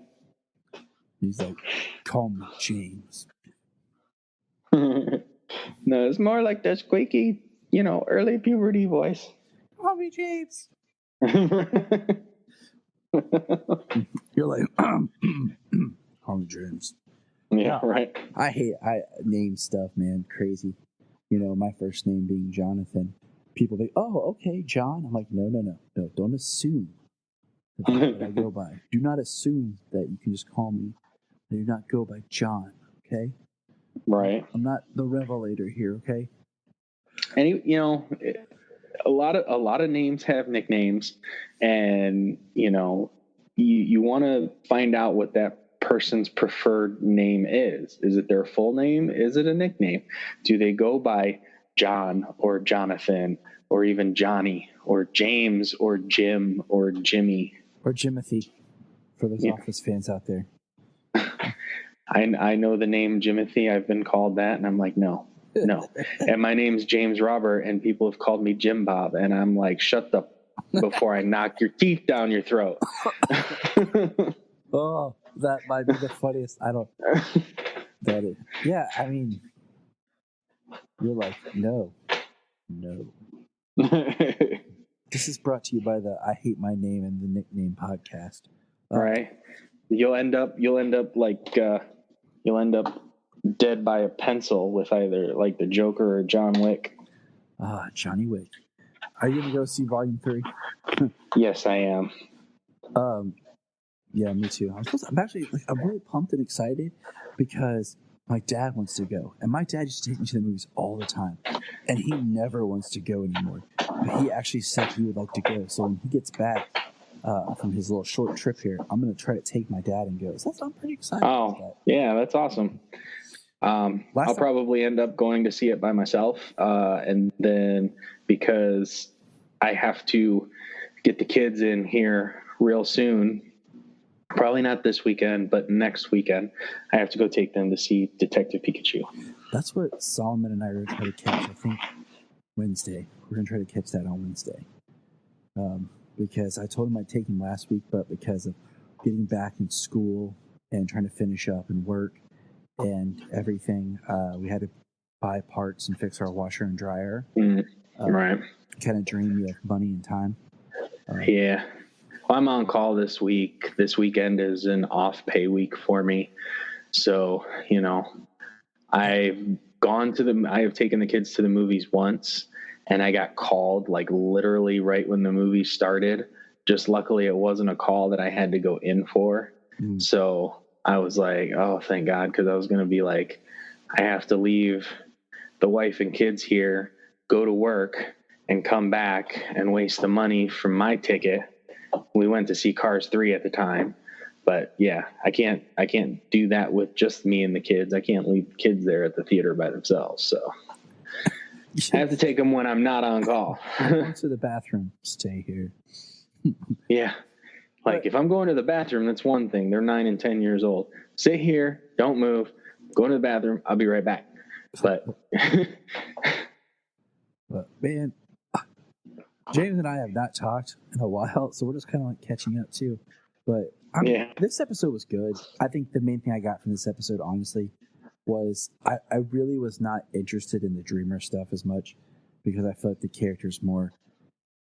He's like, call me James. No, it's more like that squeaky, early puberty voice. Call me James. You're like, call me James. Yeah, right. I name stuff, man. Crazy. My first name being Jonathan. People think, oh, okay, John. I'm like, no. Don't assume that's what I go by. Do not assume that you can just call me. Do not go by John. Okay. Right. I'm not the revelator here. Okay. And a lot of names have nicknames, and you want to find out what that person's preferred name is. Is it their full name? Is it a nickname? Do they go by John or Jonathan or even Johnny or James or Jim or Jimmy or Jimothy for those Office fans out there? I know the name Jimothy. I've been called that, and I'm like, no. And my name's James Robert, and people have called me Jim Bob, and I'm like, shut the before I knock your teeth down your throat. Oh, that might be the funniest. I don't. That is. Yeah, I mean, you're like, no. This is brought to you by the I Hate My Name and the Nickname podcast. Right. You'll end up dead by a pencil with either like the Joker or John Wick. Johnny Wick. Are you gonna go see Volume 3? Yes, I am. Yeah, me too. I'm really pumped and excited because my dad wants to go, and my dad used to take me to the movies all the time, and he never wants to go anymore. But he actually said he would like to go. So when he gets back from his little short trip here, I'm going to try to take my dad and go. So I'm pretty excited about that. Yeah, that's awesome. I'll probably end up going to see it by myself. And then because I have to get the kids in here real soon, probably not this weekend, but next weekend, I have to go take them to see Detective Pikachu. That's what Solomon and I are going to try to catch, I think, Wednesday. We're going to try to catch that on Wednesday. Because I told him I'd take him last week, but because of getting back in school and trying to finish up and work and everything, we had to buy parts and fix our washer and dryer. Right. kind of drain me of money and time. Yeah. Well, I'm on call this week. This weekend is an off pay week for me. So, I have taken the kids to the movies once, and I got called like literally right when the movie started. Just luckily it wasn't a call that I had to go in for. So I was like, oh, thank God. 'Cause I was going to be like, I have to leave the wife and kids here, go to work and come back and waste the money from my ticket. We went to see Cars 3 at the time. But yeah, I can't do that with just me and the kids. I can't leave the kids there at the theater by themselves. So I have to take them when I'm not on call. Go to the bathroom, stay here. Yeah. Like if I'm going to the bathroom, that's one thing. They're 9 and 10 years old. Sit here, don't move, go to the bathroom. I'll be right back. But man, James and I have not talked in a while, so we're just kind of like catching up too. But this episode was good. I think the main thing I got from this episode, honestly, was I really was not interested in the Dreamer stuff as much because I felt like the character's more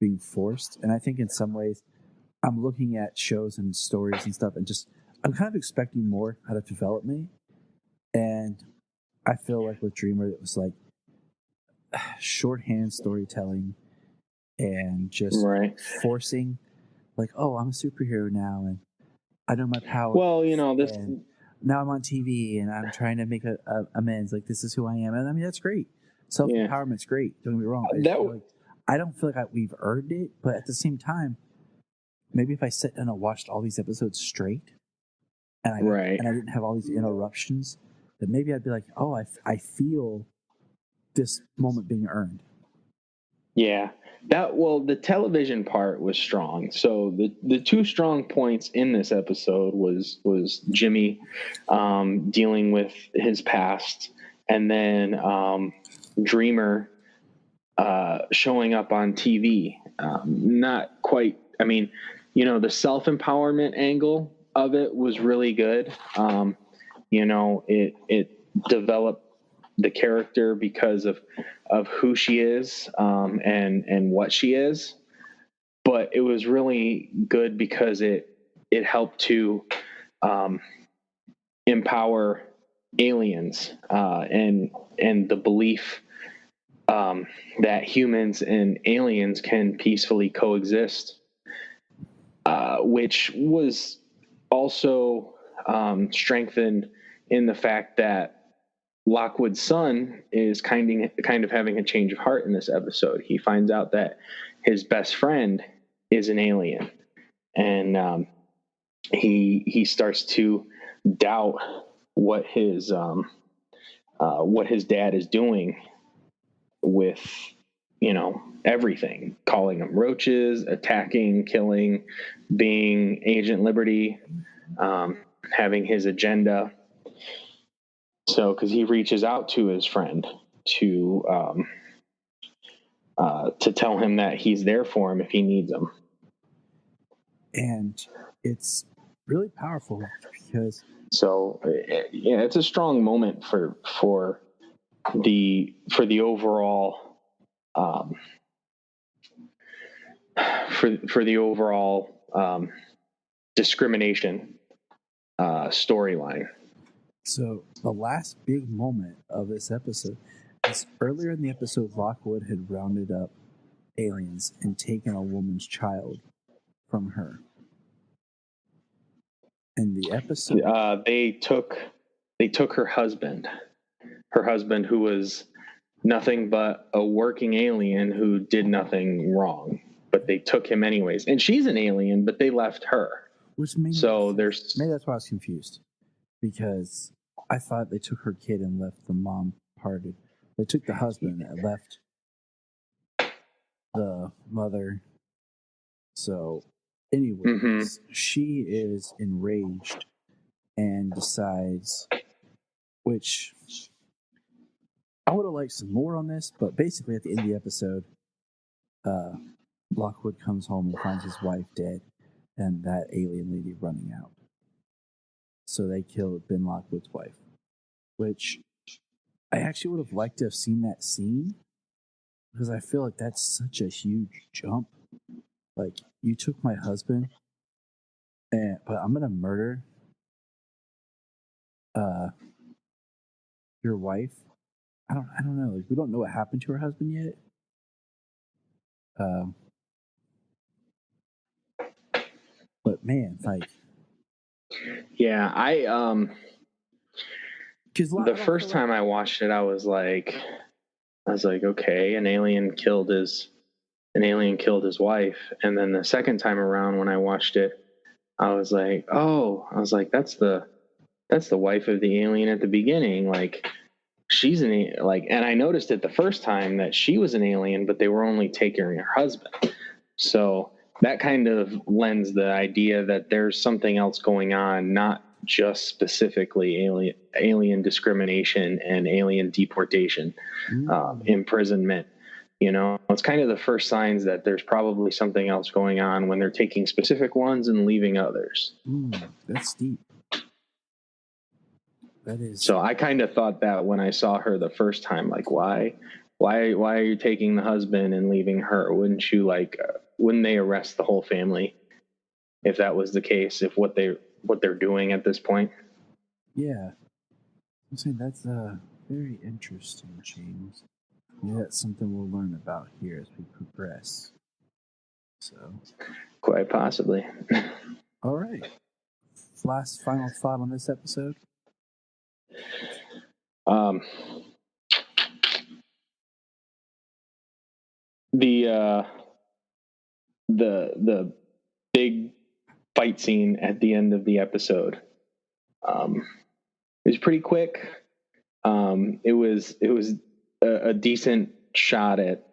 being forced. And I think in some ways I'm looking at shows and stories and stuff and just I'm kind of expecting more out of development. And I feel like with Dreamer it was like shorthand storytelling and just forcing like, oh, I'm a superhero now and I know my power. Well, now I'm on TV and I'm trying to make a amends. Like, this is who I am. And I mean, that's great. Self-empowerment's great. Don't get me wrong. I don't feel like we've earned it, but at the same time, maybe if I sat down and watched all these episodes straight and I didn't have all these interruptions, then maybe I'd be like, oh, I feel this moment being earned. Yeah. The television part was strong. So the two strong points in this episode was Jimmy dealing with his past, and then Dreamer showing up on TV. Not quite. I mean, the self-empowerment angle of it was really good. It developed the character because of who she is and what she is, but it was really good because it helped to empower aliens and the belief that humans and aliens can peacefully coexist, which was also strengthened in the fact that Lockwood's son is kind of having a change of heart in this episode. He finds out that his best friend is an alien, and he starts to doubt what his dad is doing with everything, calling them roaches, attacking, killing, being Agent Liberty, having his agenda. So, because he reaches out to his friend to tell him that he's there for him if he needs him, and it's really powerful because. So, yeah, it's a strong moment for the overall for the overall discrimination storyline. So the last big moment of this episode is earlier in the episode, Lockwood had rounded up aliens and taken a woman's child from her. In the episode, they took her husband who was nothing but a working alien who did nothing wrong, but they took him anyways. And she's an alien, but they left her. Which maybe that's why I was confused, because I thought they took her kid and left the mom parted. They took the husband and left the mother. So, anyways, she is enraged and decides, which I would have liked some more on this, but basically at the end of the episode, Lockwood comes home and finds his wife dead and that alien lady running out. So they killed Ben Lockwood's wife, which I actually would have liked to have seen that scene, because I feel like that's such a huge jump. Like, you took my husband, but I'm gonna murder your wife. I don't know. Like, we don't know what happened to her husband yet. But man, like, yeah, because the first time I watched it, I was like, okay, an alien killed his wife. And then the second time around when I watched it, I was like, that's the wife of the alien at the beginning. Like, she's and I noticed it the first time that she was an alien, but they were only taking her husband. So that kind of lends the idea that there's something else going on, not just specifically alien discrimination and alien deportation, imprisonment. You know, it's kind of the first signs that there's probably something else going on when they're taking specific ones and leaving others. That's deep. That is. So I kind of thought that when I saw her the first time, like, why are you taking the husband and leaving her? Wouldn't they arrest the whole family if that was the case, if what they're doing at this point? Yeah. I'm saying that's very interesting, James. Yeah, that's something we'll learn about here as we progress. So, quite possibly. All right. Last final thought on this episode. The big fight scene at the end of the episode. It was pretty quick. It was a decent shot at,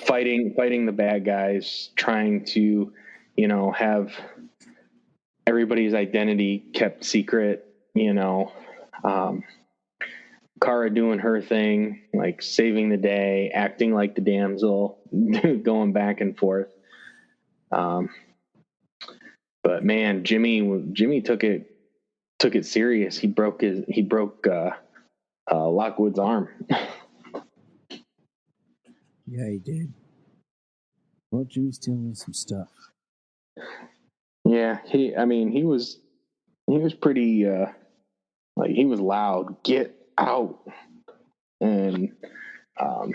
fighting the bad guys, trying to, have everybody's identity kept secret, Kara doing her thing, like saving the day, acting like the damsel, going back and forth. But man, Jimmy took it serious. He broke Lockwood's arm. Yeah, he did. Well, Jimmy's dealing with some stuff. Yeah, he was pretty he was loud. Get out. And I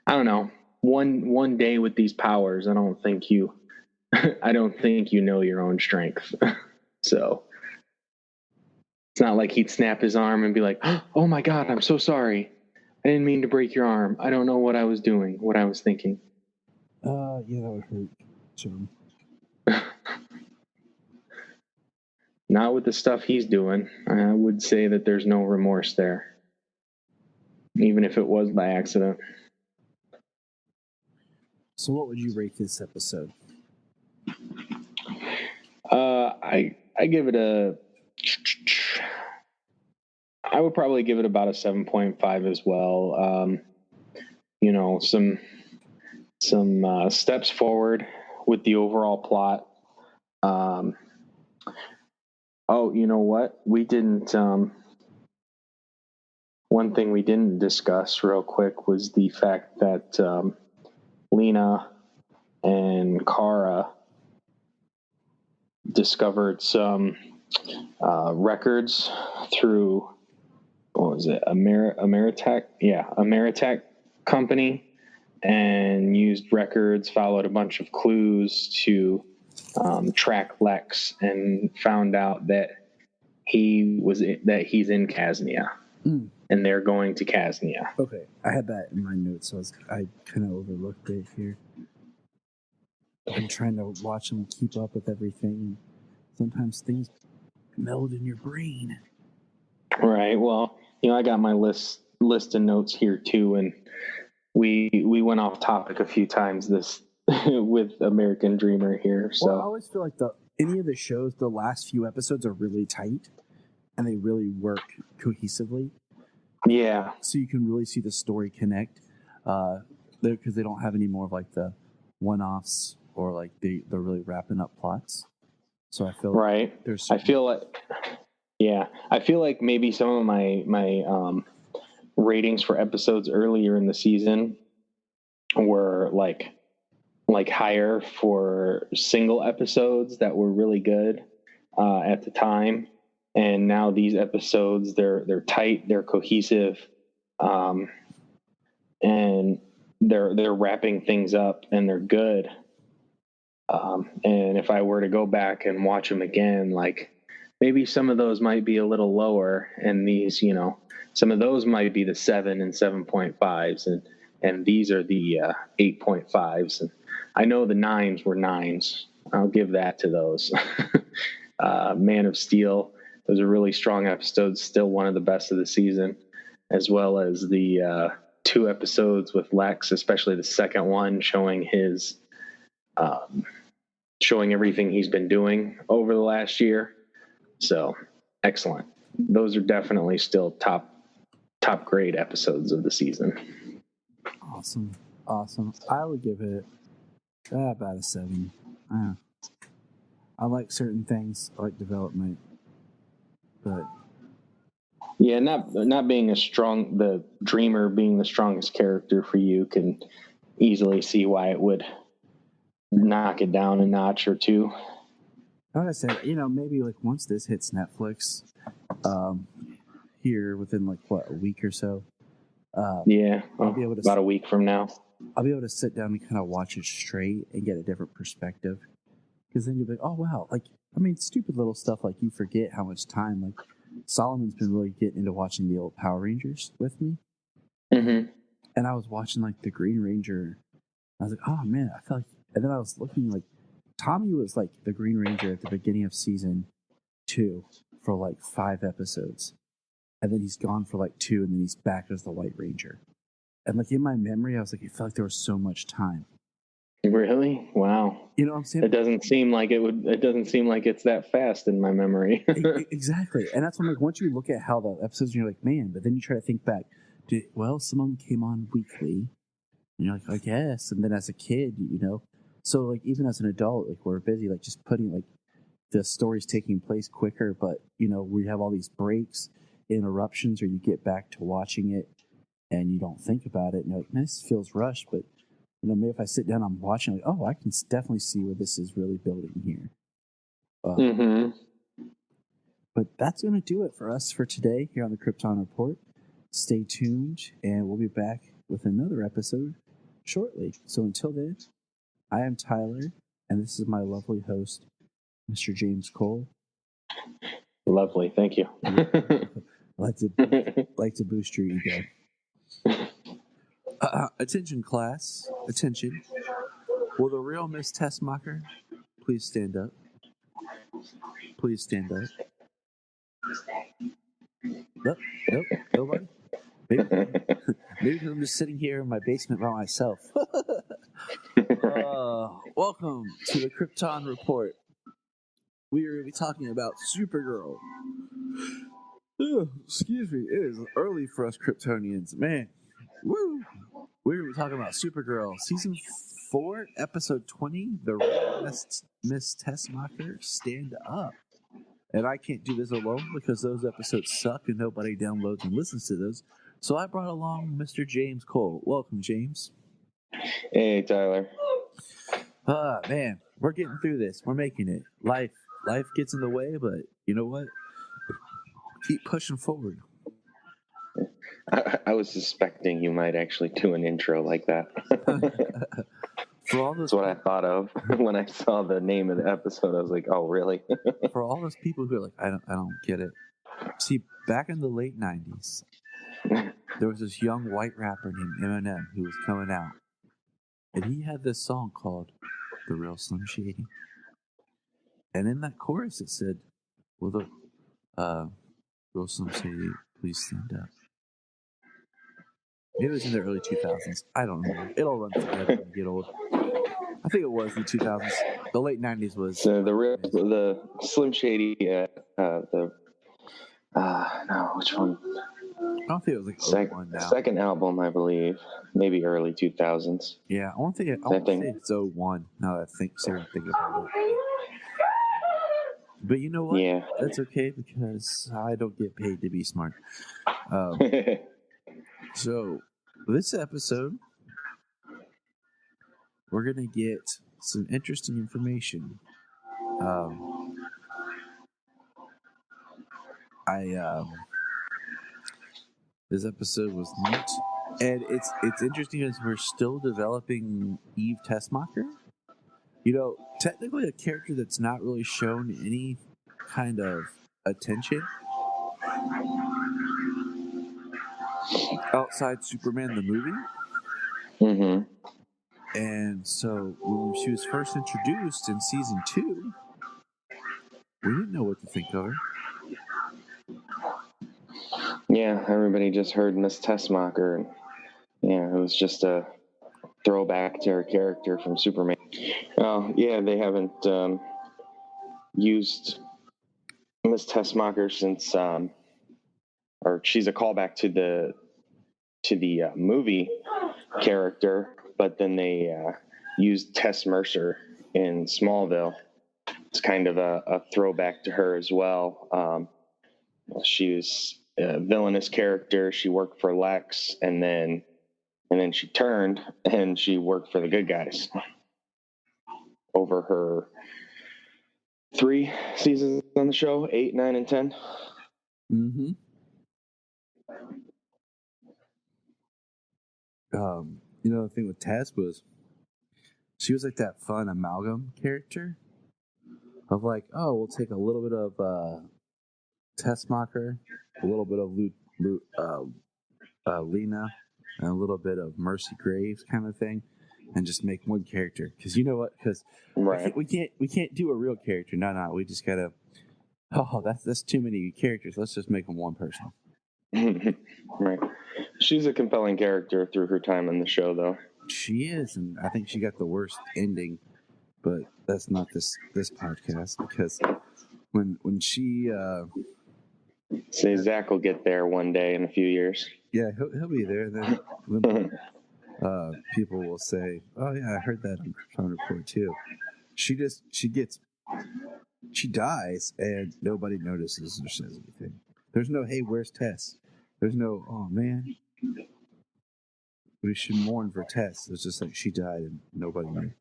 don't know. One day with these powers, I don't think you know your own strength. So it's not like he'd snap his arm and be like, "Oh my God, I'm so sorry. I didn't mean to break your arm. I don't know what I was doing, what I was thinking." Yeah, that would hurt. So. Not with the stuff he's doing. I would say that there's no remorse there, even if it was by accident. So what would you rate this episode? I give it I would probably give it about a 7.5 as well. Some steps forward with the overall plot. Oh, you know what? We didn't. One thing we didn't discuss real quick was the fact that Lena and Kara discovered some records through, what was it? Ameritech? Yeah, Ameritech company, and used records, followed a bunch of clues to track Lex, and found out that he's in Kasnia, and they're going to Kasnia. Okay, I had that in my notes, so I kind of overlooked it here. I'm trying to watch and keep up with everything. Sometimes things meld in your brain. Right. Well, I got my list of notes here too, and we went off topic a few times this with American Dreamer here. So well, I always feel like any of the shows, the last few episodes are really tight, and they really work cohesively. Yeah. So you can really see the story connect, because they don't have any more of like the one-offs, or like they're really wrapping up plots. So I feel right. There's I feel like Yeah, I feel like maybe some of my ratings for episodes earlier in the season were like higher for single episodes that were really good at the time, and now these episodes they're tight, they're cohesive, and they're wrapping things up and they're good. And if I were to go back and watch them again, like maybe some of those might be a little lower, and these, some of those might be the 7 and 7.5s, and these are the 8.5s. And I know the 9s were 9s. I'll give that to those. Man of Steel was a really strong episode, still one of the best of the season, as well as the 2 episodes with Lex, especially the second one, showing everything he's been doing over the last year. So excellent. Those are definitely still top grade episodes of the season. Awesome. I would give it about a 7. I like certain things, I like development, but yeah, not being the Dreamer being the strongest character for you, can easily see why it would knock it down a notch or two. Like I said, maybe like once this hits Netflix, here within like a week or so. I'll be able to about a week from now. I'll be able to sit down and kind of watch it straight and get a different perspective. Because then you'll be like, oh wow, stupid little stuff like you forget how much time. Like Solomon's been really getting into watching the old Power Rangers with me. Mm-hmm. And I was watching like the Green Ranger. I was like, oh man, I feel like. And then I was looking like Tommy was like the Green Ranger at the beginning of season 2 for like 5 episodes. And then he's gone for like 2, and then he's back as the White Ranger. And like in my memory, I was like, it felt like there was so much time. Really? Wow. You know what I'm saying? It doesn't seem like it's that fast in my memory. Exactly. And that's when, like, once you look at how the episodes, you're like, man, but then you try to think back. Some of them came on weekly. And you're like, I guess. And then as a kid, so like even as an adult, like we're busy, like just putting like the stories taking place quicker, but we have all these breaks, interruptions, or you get back to watching it and you don't think about it and you're like, man, this feels rushed, but maybe if I sit down, I'm watching, like, oh, I can definitely see where this is really building here. But that's going to do it for us for today here on the Krypton Report. Stay tuned, and we'll be back with another episode shortly. So until then, I am Tyler, and this is my lovely host, Mr. James Cole. Lovely, thank you. like to boost your ego. Attention, class. Attention. Will the real Miss Tessmacher please stand up? Please stand up. Nope, nobody. Maybe I'm just sitting here in my basement by myself. Welcome to the Krypton Report. We are going to be talking about Supergirl. Excuse me, it is early for us Kryptonians. Man, woo! We're going to be talking about Supergirl, Season 4, Episode 20, The Real Miss Tessmacher, Stand Up. And I can't do this alone because those episodes suck and nobody downloads and listens to those. So I brought along Mr. James Cole. Welcome, James. Hey, Tyler. Man, we're getting through this. We're making it. Life gets in the way, but you know what? Keep pushing forward. I was suspecting you might actually do an intro like that. That's what I thought of when I saw the name of the episode. I was like, "Oh, really?" For all those people who are like, "I don't get it." See, back in the late '90s, there was this young white rapper named Eminem who was coming out, and he had this song called "The Real Slim Shady," and in that chorus it said, "Will the real Slim Shady please stand up?" It was in the early 2000s. I don't know. It'll run together when we get old. I think it was the 2000s. The late 90s was the Slim Shady. No, which one? I don't think it was like 01 now. Second album, I believe, maybe early 2000s. Yeah, I want to say it's 01. Now that I think about it. But you know what? Yeah. That's okay because I don't get paid to be smart. So this episode, we're going to get some interesting information. This episode was neat, and it's interesting as we're still developing Eve Tessmacher. You know, technically a character that's not really shown any kind of attention outside Superman the movie. Mm-hmm. And so when she was first introduced in season 2, we didn't know what to think of her. Yeah, everybody just heard Miss Tessmacher, and yeah, it was just a throwback to her character from Superman. Oh, yeah, they haven't used Miss Tessmacher since, or she's a callback to the movie character, but then they used Tessmacher in Smallville. It's kind of a throwback to her as well. She was a villainous character. She worked for Lex, and then she turned and she worked for the good guys over her 3 seasons on the show, 8, 9, and 10. Mm-hmm. You know, the thing with Tess was she was like that fun amalgam character of like, oh, we'll take a little bit of Tessmacher, a little bit of Lena, and a little bit of Mercy Graves kind of thing, and just make one character. Because you know what? Because Right. we can't do a real character. No, we just gotta. Oh, that's too many characters. Let's just make them one person. Right. She's a compelling character through her time on the show, though. She is, and I think she got the worst ending. But that's not this podcast, because when she Say Zach will get there one day in a few years. yeah, he'll be there. Then people will say, "Oh yeah, I heard that on Krypton Report too." She dies, and nobody notices or says anything. There's no, "Hey, where's Tess?" There's no, "Oh man, we should mourn for Tess." It's just like she died, and nobody knew.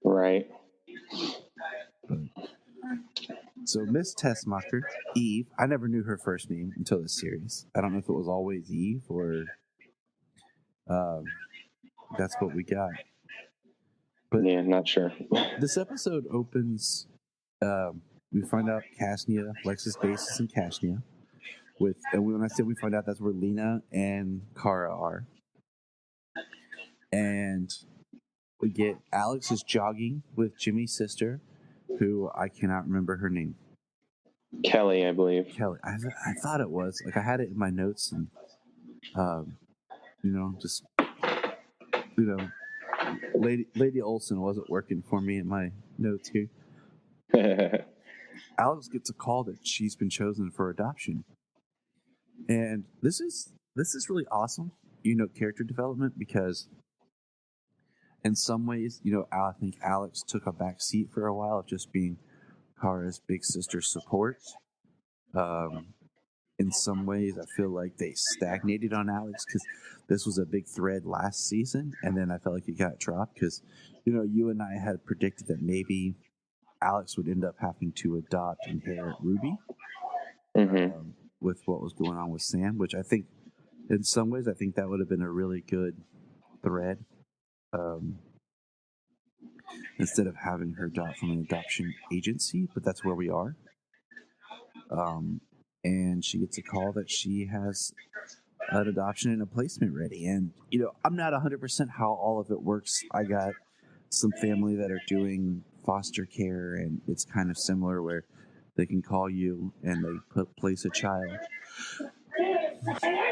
Right. So Miss Tessmacher, Eve, I never knew her first name until this series. I don't know if it was always Eve or that's what we got. But yeah, not sure. This episode opens, we find out Casnia, Lex's base is in Casnia. And when I say we find out, that's where Lena and Kara are. And we get Alex is jogging with Jimmy's sister, who I cannot remember her name. Kelly, I believe. Kelly. I thought it was. Like, I had it in my notes, and, Lady Olsen wasn't working for me in my notes here. Alex gets a call that she's been chosen for adoption. And this is really awesome, character development, because in some ways, I think Alex took a back seat for a while of just being Kara's big sister support. In some ways, I feel like they stagnated on Alex because this was a big thread last season, and then I felt like it got dropped because, you and I had predicted that maybe Alex would end up having to adopt and inherit Ruby. Mm-hmm. With what was going on with Sam, which I think, in some ways, I think that would have been a really good thread. Instead of having her adopt from an adoption agency, but that's where we are. And she gets a call that she has an adoption and a placement ready. And, I'm not 100% how all of it works. I got some family that are doing foster care, and it's kind of similar where they can call you and they place a child.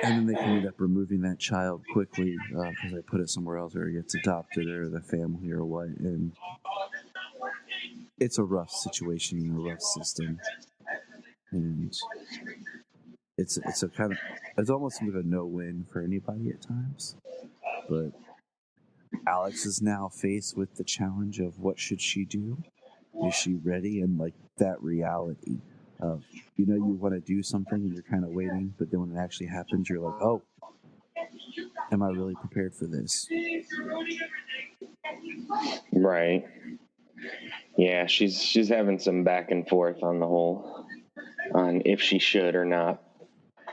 And then they can end up removing that child quickly because they put it somewhere else, or it gets adopted, or the family, or what. And it's a rough situation and a rough system. And it's almost like a no-win for anybody at times. But Alex is now faced with the challenge of what should she do. is she ready? And like that reality of, you know, you want to do something and you're kind of waiting, but then when it actually happens, you're like, oh, am I really prepared for this? Right. Yeah, she's having some back and forth on the whole, on if she should or not.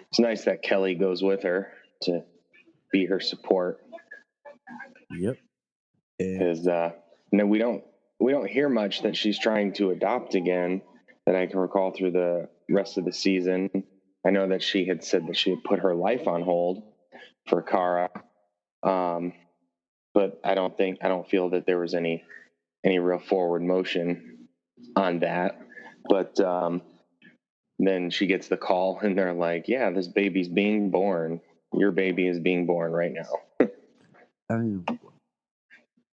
It's nice that Kelly goes with her to be her support. Yep. Because no, we don't hear much that she's trying to adopt again that I can recall through the rest of the season. I know that she had said that she had put her life on hold for Kara, but I don't feel that there was any real forward motion on that. But then she gets the call and they're like, yeah, this baby's being born. Your baby is being born right now. I mean,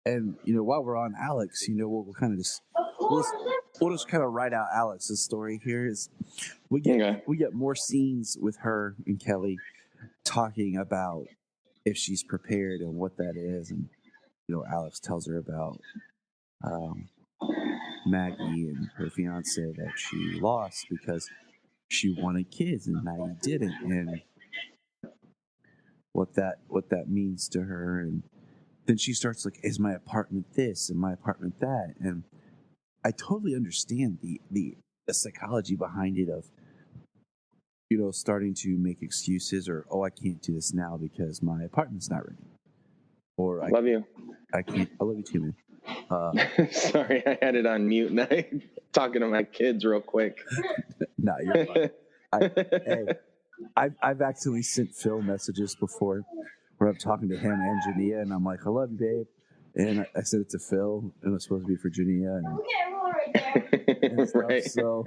and you know, while we're on Alex, you know, we'll kind of just we'll just kind of write out Alex's story here. Is we get more scenes with her and Kelly talking about if she's prepared and what that is, and you know, Alex tells her about Maggie and her fiance that she lost because she wanted kids and Maggie didn't, and what that means to her. And then she starts like, is my apartment this and my apartment that? And I totally understand the psychology behind it of, you know, starting to make excuses or, oh, I can't do this now because my apartment's not ready. Or I love you. I can't. I love you too, man. Sorry, I had it on mute and I'm talking to my kids real quick. No, you're fine. I've actually sent Phil messages before where I'm talking to him and Junia, and I'm like, I love you, babe. And I sent it to Phil, and it was supposed to be for Junia. And stuff, right. So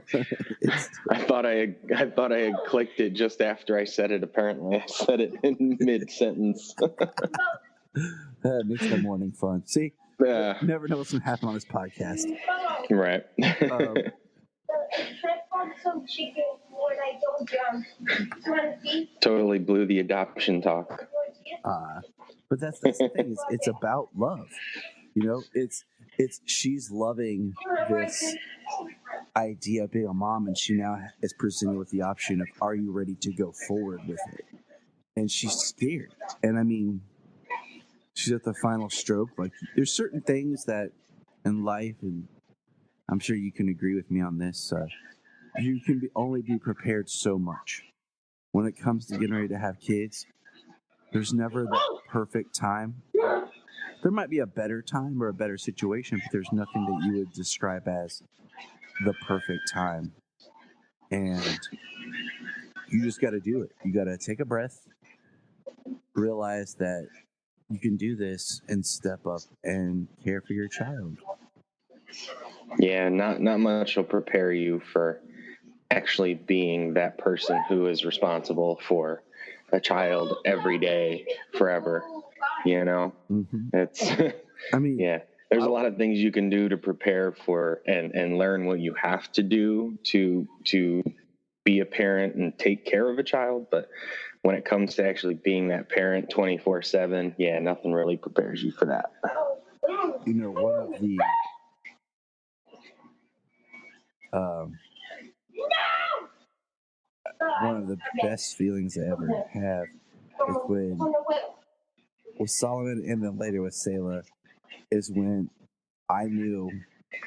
I thought I had clicked it just after I said it. Apparently, I said it in mid-sentence. That makes the morning fun. See, you never know what's going to happen on this podcast. Right. Totally blew the adoption talk. But that's the thing. It's about love. You know, it's she's loving this idea of being a mom, and she now is presented with the option of, are you ready to go forward with it? And she's scared. And I mean, she's at the final stroke. Like, there's certain things that in life, and I'm sure you can agree with me on this, you can only be prepared so much. When it comes to getting ready to have kids, there's never that perfect time. There might be a better time or a better situation, but there's nothing that you would describe as the perfect time. And you just got to do it. You got to take a breath, realize that you can do this, and step up and care for your child. Yeah, not much will prepare you for actually being that person who is responsible for a child every day, forever. You know, it's, I mean, yeah, there's a lot of things you can do to prepare for and learn what you have to do to be a parent and take care of a child. But when it comes to actually being that parent 24/7, yeah, nothing really prepares you for that. You know, one of the best feelings I ever have is when, with Solomon and then later with Selah, is when I knew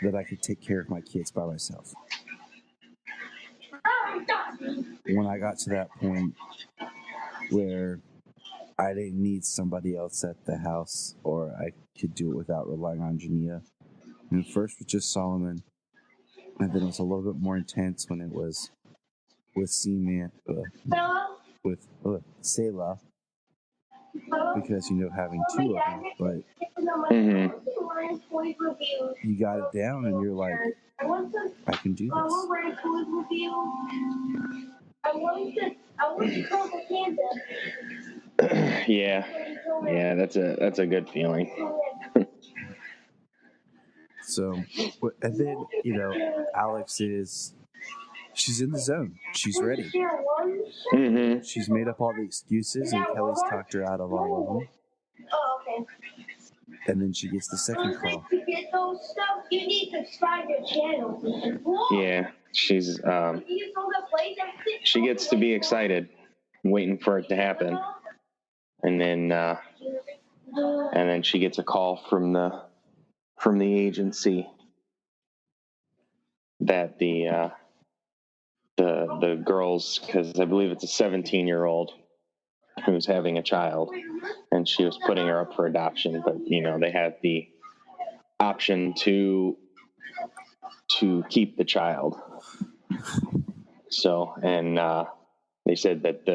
that I could take care of my kids by myself. When I got to that point where I didn't need somebody else at the house, or I could do it without relying on Junia. And first with just Solomon, and then it was a little bit more intense when it was with Selah, because, you know, having two of them, but you got it down and you're like, I can do this. Yeah, that's a good feeling. So, and then, you know, Alex she's in the zone. She's ready. She's made up all the excuses, and Kelly's talked her out of all of them. And then she gets the second call. To get those stuff, you need to subscribe your channel. Yeah, she gets to be excited, waiting for it to happen, and then she gets a call from the agency that the girls, because I believe it's a 17-year-old who's having a child, and she was putting her up for adoption, but they had the option to keep the child. So, and they said that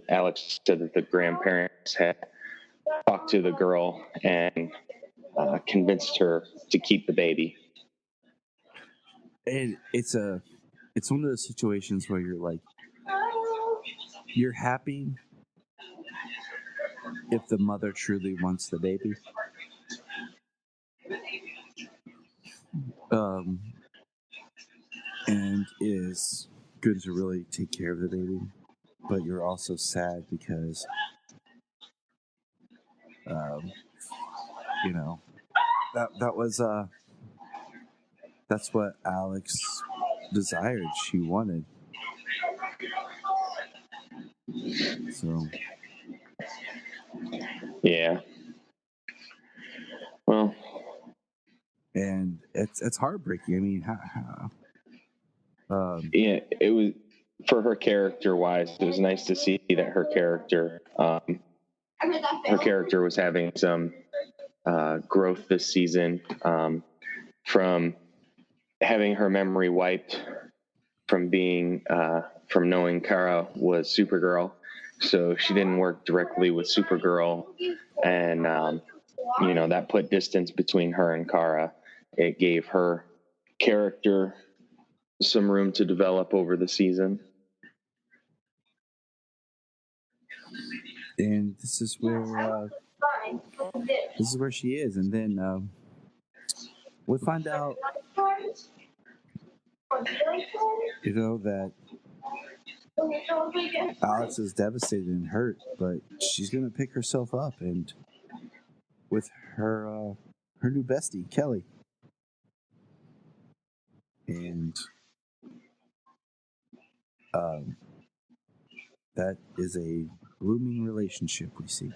Alex said that the grandparents had talked to the girl and convinced her to keep the baby. And it's one of those situations where you're like, you're happy if the mother truly wants the baby. And is good to really take care of the baby, but you're also sad because, that was that's what Alex desired. She wanted. So. Yeah. Well. And it's heartbreaking. I mean, yeah, it was, for her character wise, it was nice to see that her character was having some growth this season, from having her memory wiped from being from knowing Kara was Supergirl, so she didn't work directly with Supergirl, and that put distance between her and Kara. It gave her character some room to develop over the season. And this is where she is. And then we find out, that Alex is devastated and hurt, but she's going to pick herself up and with her new bestie, Kelly. And that is a blooming relationship we see.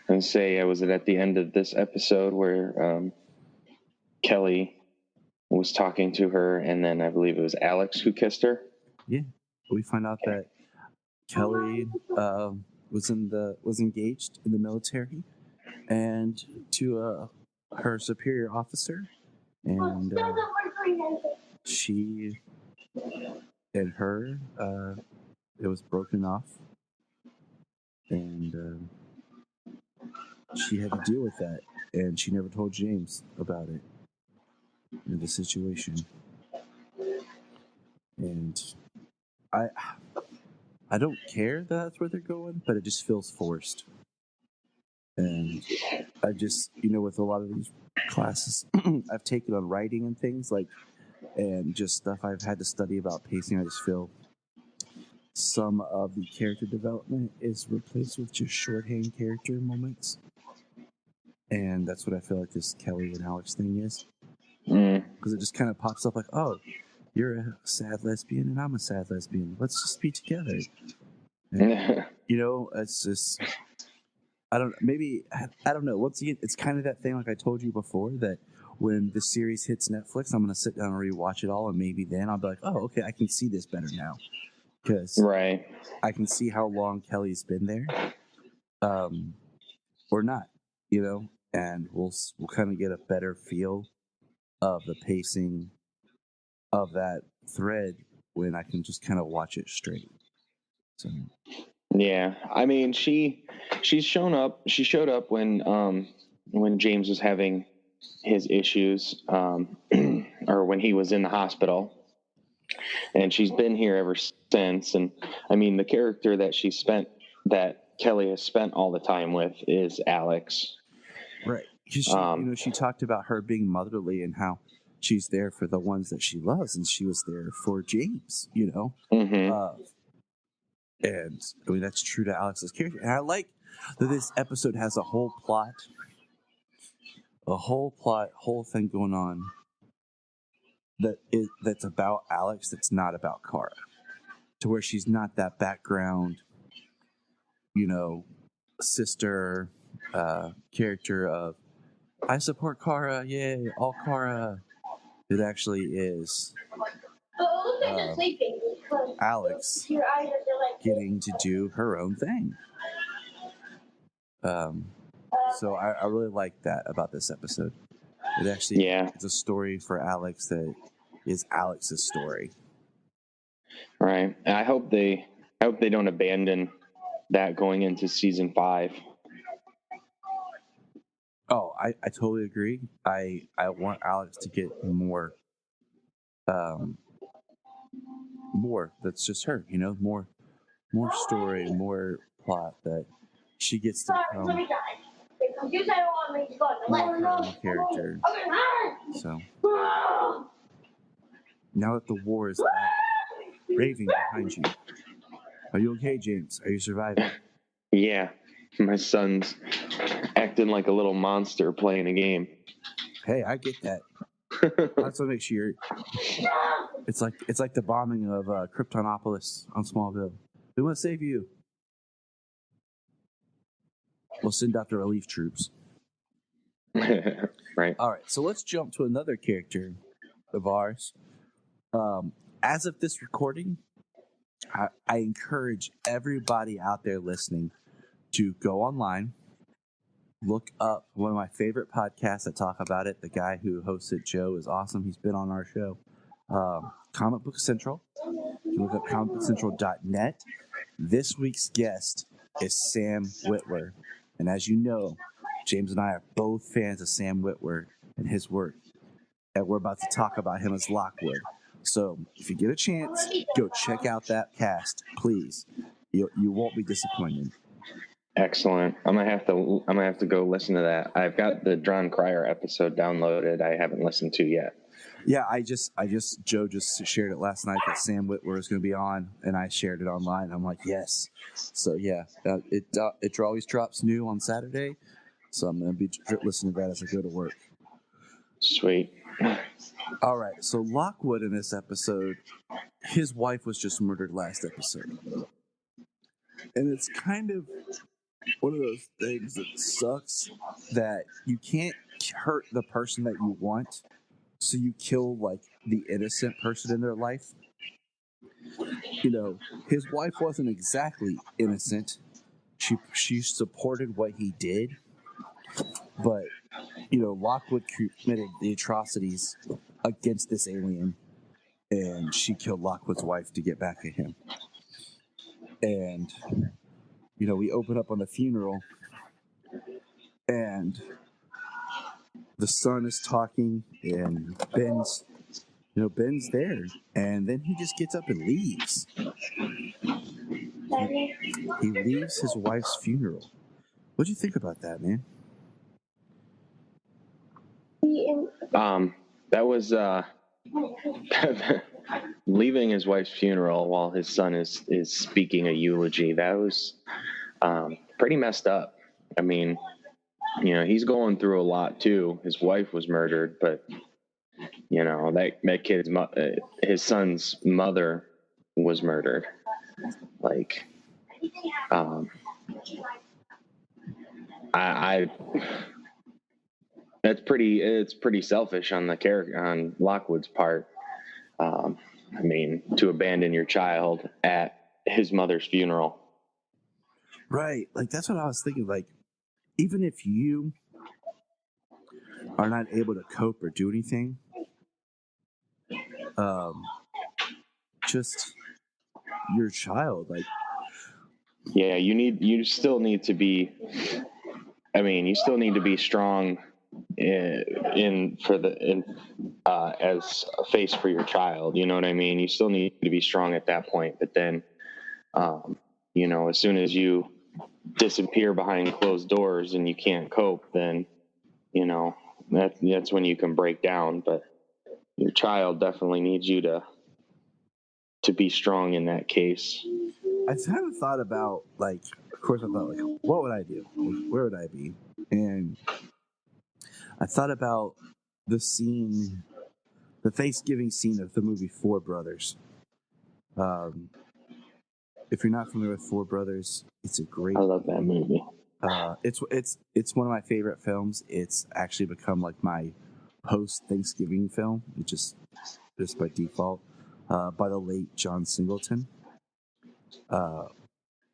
And say, was it at the end of this episode where Kelly was talking to her, and then I believe it was Alex who kissed her? Yeah, we find out that Kelly was engaged in the military, and to her superior officer, and she and her, it was broken off, and she had to deal with that, and she never told James about it, in the situation. And I don't care that that's where they're going, but it just feels forced. And I just, with a lot of these classes I've taken on writing and things and just stuff I've had to study about pacing, I just feel some of the character development is replaced with just shorthand character moments. And that's what I feel like this Kelly and Alex thing is. Because it just kind of pops up like, oh, you're a sad lesbian and I'm a sad lesbian. Let's just be together. And, it's just, I don't know. Once again, it's kind of that thing like I told you before, that when the series hits Netflix, I'm going to sit down and rewatch it all, and maybe then I'll be like, oh, okay, I can see this better now. Because I can see how long Kelly's been there, or not, and we'll kind of get a better feel of the pacing of that thread when I can just kind of watch it straight. So. Yeah, I mean, she showed up when James was having his issues, or when he was in the hospital, and she's been here ever since. And I mean, the character that Kelly has spent all the time with is Alex, right? Because she talked about her being motherly and how she's there for the ones that she loves, and she was there for James, Mm-hmm. And I mean, that's true to Alex's character. And I like that this episode has a whole plot a whole thing going on that's about Alex that's not about Kara, to where she's not that background, sister character of I support Kara, yay, all Kara. It actually is Alex getting to do her own thing. So I really like that about this episode. It actually it's a story for Alex that is Alex's story. Right. I hope they don't abandon that going into season 5. Oh, I totally agree. I want Alex to get more that's just her, more story, more plot, that she gets to become more her own character. So now that the war is raving behind you, are you okay, James? Are you surviving? Yeah, my son's acting like a little monster playing a game. Hey, I get that. That's what makes you. It's like the bombing of Kryptonopolis on Smallville. We want to save you. We'll send out the relief troops. Right. All right. So let's jump to another character of ours. As of this recording, I encourage everybody out there listening to go online, look up one of my favorite podcasts that talk about it. The guy who hosts it, Joe, is awesome. He's been on our show. Comic Book Central. You can look up comicbookcentral.net. This week's guest is Sam Witwer. And as you know, James and I are both fans of Sam Witwer and his work. And we're about to talk about him as Lockwood. So if you get a chance, go check out that cast, please. You won't be disappointed. Excellent. I'm gonna have to go listen to that. I've got the John Cryer episode downloaded. I haven't listened to yet. Yeah, Joe just shared it last night that Sam Witwer is going to be on, and I shared it online. I'm like, yes. So yeah, it always drops new on Saturday, so I'm going to be listening to that as I go to work. Sweet. All right, so Lockwood in this episode, his wife was just murdered last episode, and it's kind of one of those things that sucks that you can't hurt the person that you want. So you kill like the innocent person in their life. His wife wasn't exactly innocent. She supported what he did, but Lockwood committed the atrocities against this alien, and she killed Lockwood's wife to get back at him. And we open up on the funeral, and the son is talking, and Ben's there, and then he just gets up and leaves. He leaves his wife's funeral. What'd you think about that, man? That was leaving his wife's funeral while his son is speaking a eulogy. That was pretty messed up. I mean, he's going through a lot too. His wife was murdered, but that kid's his son's mother was murdered. Like, it's pretty selfish on the character, on Lockwood's part. I mean, to abandon your child at his mother's funeral. Right. Like, that's what I was thinking. Like, even if you are not able to cope or do anything, just your child, like, yeah, you still need to be strong as a face for your child. You know what I mean? You still need to be strong at that point, but then as soon as you disappear behind closed doors and you can't cope, then that's when you can break down. But your child definitely needs you to be strong in that case. I kind of thought about, like, of course I thought, like, what would I do? Like, where would I be? And I thought about the scene, the Thanksgiving scene of the movie Four Brothers. If you're not familiar with Four Brothers, it's a great. I love that movie. It's one of my favorite films. It's actually become like my post-Thanksgiving film. It just by default, by the late John Singleton.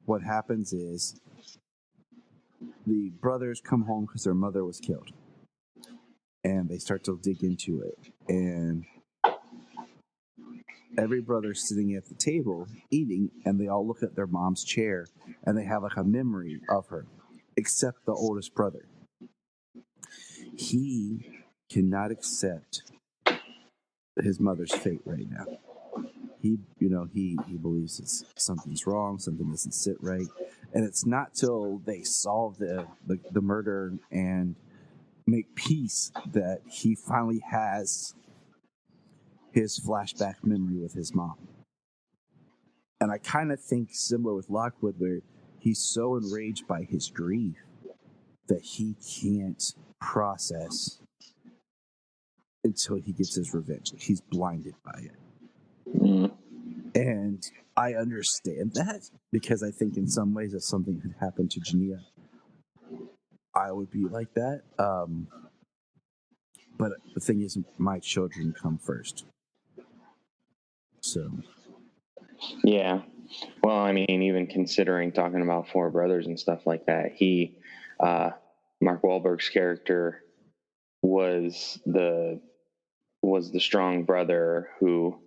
What happens is the brothers come home because their mother was killed, and they start to dig into it, and every brother's sitting at the table eating, and they all look at their mom's chair, and they have like a memory of her, except the oldest brother. He cannot accept his mother's fate right now. He believes something's wrong, something doesn't sit right, and it's not till they solve the murder and make peace that he finally has his flashback memory with his mom. And I kind of think similar with Lockwood, where he's so enraged by his grief that he can't process until he gets his revenge. He's blinded by it. And I understand that, because I think in some ways if something had happened to Junia, I would be like that. But the thing is, my children come first. So. Yeah. Well, I mean, even considering talking about Four Brothers and stuff like that, Mark Wahlberg's character was the strong brother who,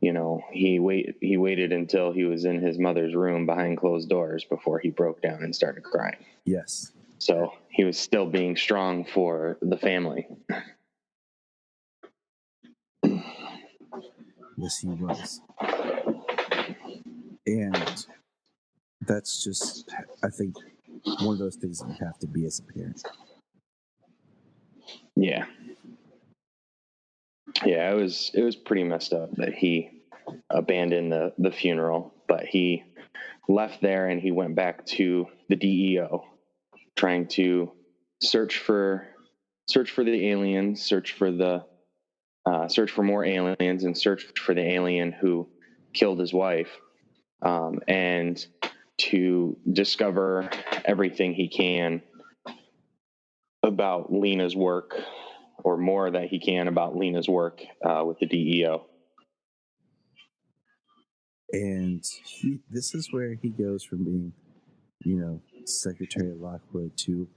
he waited until he was in his mother's room behind closed doors before he broke down and started crying. Yes. So he was still being strong for the family. Yes, he was. And that's just, I think, one of those things that you have to be as a parent. Yeah. Yeah, it was pretty messed up that he abandoned the funeral, but he left there and he went back to the DEO, trying to search for the aliens, search for more aliens, and search for the alien who killed his wife, and to discover everything he can about Lena's work, or more that he can about Lena's work with the DEO. And this is where he goes from being, Secretary Lockwood to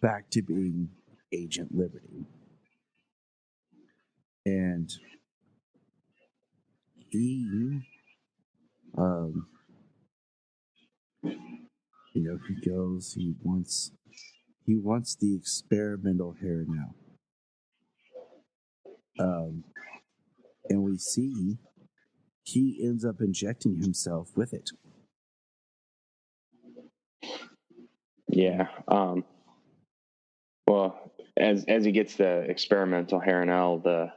back to being Agent Liberty. And he, he goes, he wants the experimental hair now. And we see he ends up injecting himself with it. Yeah. Well, as he gets the experimental hair now, the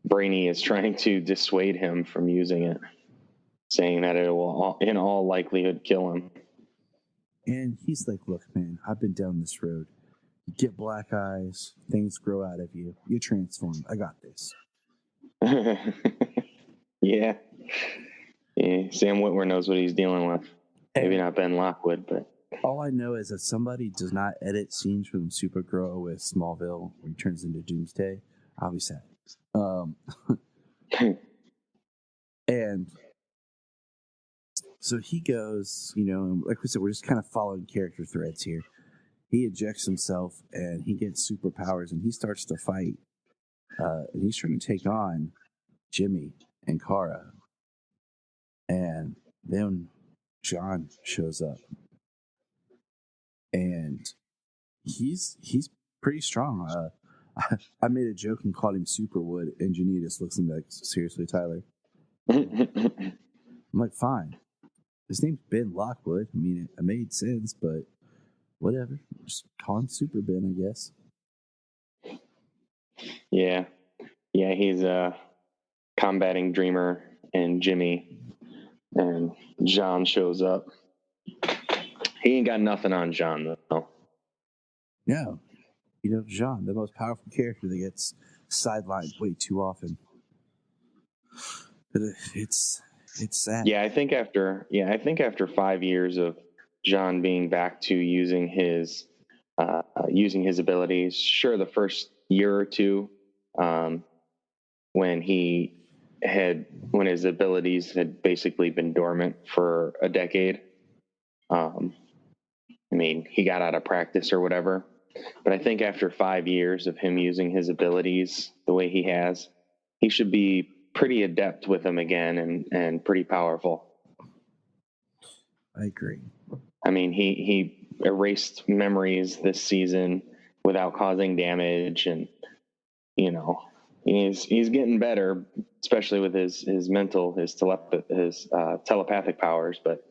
Brainy is trying to dissuade him from using it, saying that it will, in all likelihood, kill him. And he's like, look, man, I've been down this road. You get black eyes, things grow out of you, you transform. I got this. Yeah. Sam Witwer knows what he's dealing with. Maybe not Ben Lockwood, but... All I know is if somebody does not edit scenes from Supergirl with Smallville when he turns into Doomsday, I'll be sad. And so he goes, and like we said, we're just kind of following character threads here. He ejects himself and he gets superpowers and he starts to fight. And he's trying to take on Jimmy and Kara. And then John shows up. And he's pretty strong. I made a joke and called him Superwood, and Junia just looks at me like, seriously, Tyler? I'm like, fine. His name's Ben Lockwood. I mean, it made sense, but whatever. Just call him Super Ben, I guess. Yeah. Yeah, he's combating Dreamer and Jimmy, and John shows up. He ain't got nothing on John, though. No. Jean, the most powerful character that gets sidelined way too often. But it's sad. Yeah, I think after 5 years of Jean being back to using his abilities, sure, the first year or two, when his abilities had basically been dormant for a decade. He got out of practice or whatever. But I think after 5 years of him using his abilities the way he has, he should be pretty adept with them again and pretty powerful. I agree. He erased memories this season without causing damage, and he's getting better, especially with his telepathic powers. But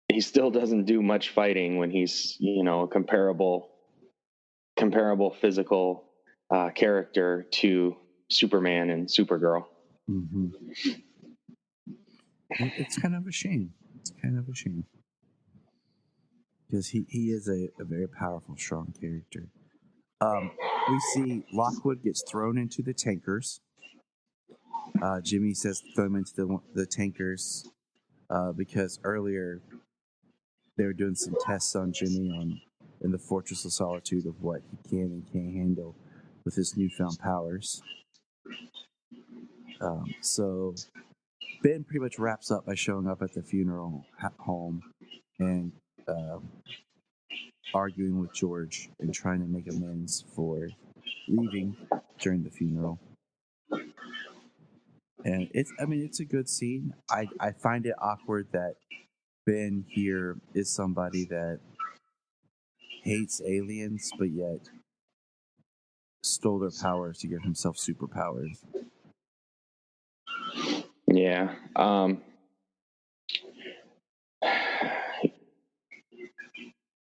he still doesn't do much fighting when he's a comparable physical character to Superman and Supergirl. Mm-hmm. It's kind of a shame. Because he is a very powerful, strong character. We see Lockwood gets thrown into the tankers. Jimmy says throw him into the tankers because earlier they were doing some tests on Jimmy in the Fortress of Solitude of what he can and can't handle with his newfound powers. So Ben pretty much wraps up by showing up at the funeral home and arguing with George and trying to make amends for leaving during the funeral. And it's a good scene. I find it awkward that Ben here is somebody that hates aliens, but yet stole their powers to give himself superpowers. Yeah.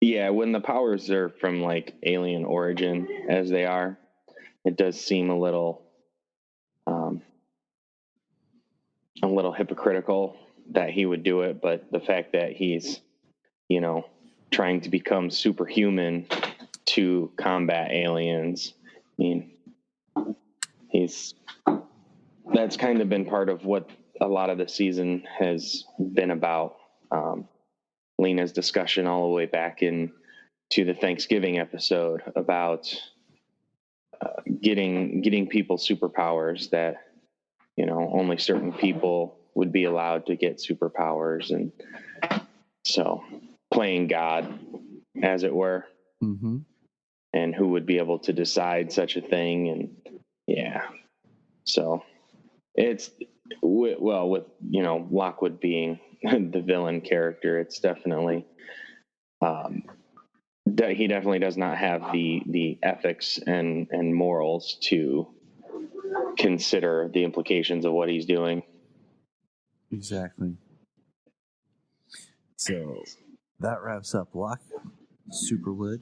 Yeah, when the powers are from like alien origin as they are, it does seem a little hypocritical that he would do it, but the fact that he's, trying to become superhuman to combat aliens, that's kind of been part of what a lot of the season has been about. Lena's discussion all the way back to the Thanksgiving episode about getting people superpowers that only certain people would be allowed to get superpowers, and so playing God, as it were. Mm-hmm. And who would be able to decide such a thing. And so it's with Lockwood being the villain character, it's definitely he definitely does not have the ethics and morals to consider the implications of what he's doing. Exactly. So that wraps up Superwood.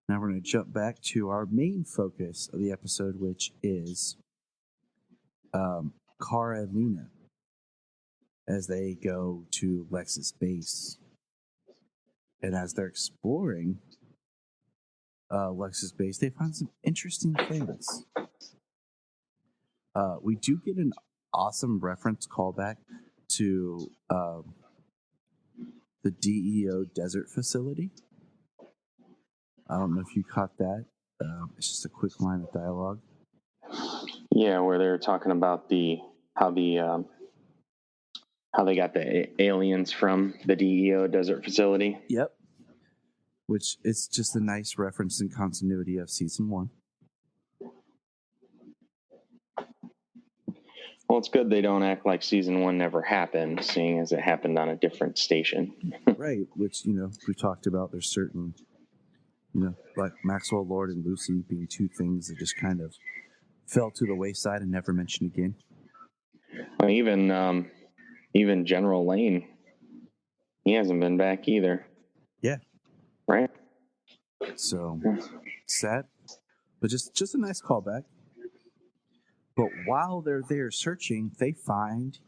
Now we're going to jump back to our main focus of the episode, which is Kara and Lena as they go to Lex's base. And as they're exploring Lex's base, they find some interesting things. We do get an awesome reference callback to the DEO desert facility. I don't know if you caught that. It's just a quick line of dialogue. Yeah, where they're talking about how they got the aliens from the DEO desert facility. Yep. Which is just a nice reference and continuity of season 1. Well, it's good they don't act like season 1 never happened, seeing as it happened on a different station. Right, which, we talked about. There's certain, like Maxwell Lord and Lucy being two things that just kind of fell to the wayside and never mentioned again. Well, even General Lane, he hasn't been back either. Yeah. Right? So, sad. But just a nice callback. But while they're there searching, they find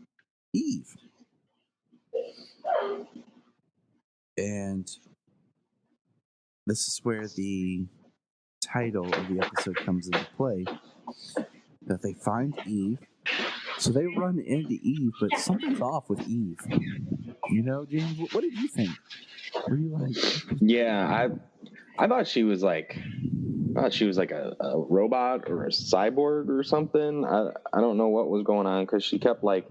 Eve. And this is where the title of the episode comes into play. That they find Eve. So they run into Eve, but something's off with Eve. You know, James, what did you think? Were you like... Yeah, I thought she was like a robot or a cyborg or something. I don't know what was going on, because she kept like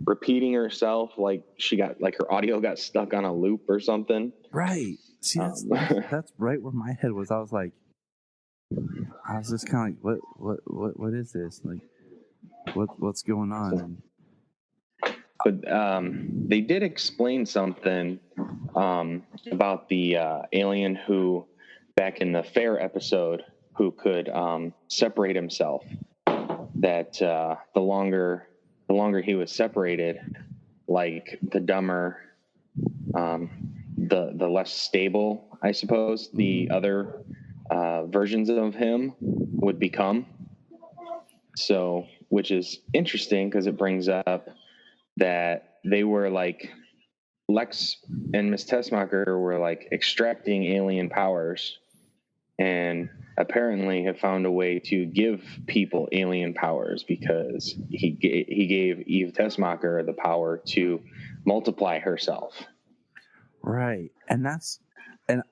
repeating herself, like she got like her audio got stuck on a loop or something. Right. See, that's right where my head was. I was just kind of like, what is this? Like, what's going on? But they did explain something about the alien who, back in the fair episode, who could separate himself. That the longer he was separated, like the dumber, the less stable, I suppose, the other versions of him would become. So, which is interesting, because it brings up that they were like, Lex and Miss Tessmacher were like extracting alien powers, and apparently have found a way to give people alien powers, because he gave Eve Tessmacher the power to multiply herself. Right. And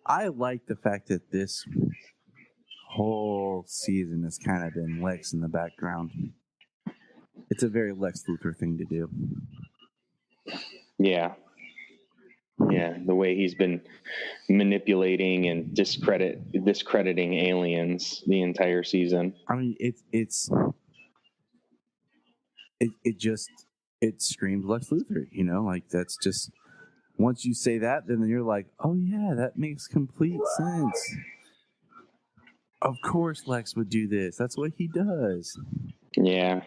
I like the fact that this whole season has kind of been Lex in the background. It's a very Lex Luthor thing to do. Yeah, the way he's been manipulating and discrediting aliens the entire season. I mean, it screams Lex Luthor, you know, like that's just, once you say that, then you're like, oh yeah, that makes complete sense. Of course Lex would do this. That's what he does. Yeah.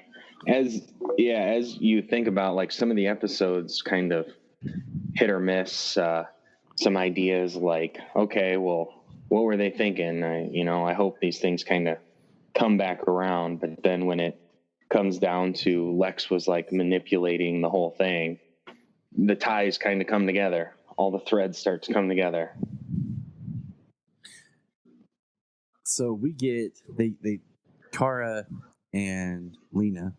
As you think about like some of the episodes kind of hit or miss, some ideas like, okay, well, what were they thinking? I hope these things kind of come back around. But then when it comes down to Lex was like manipulating the whole thing, the ties kind of come together. All the threads start to come together. So we get they Kara and Lena,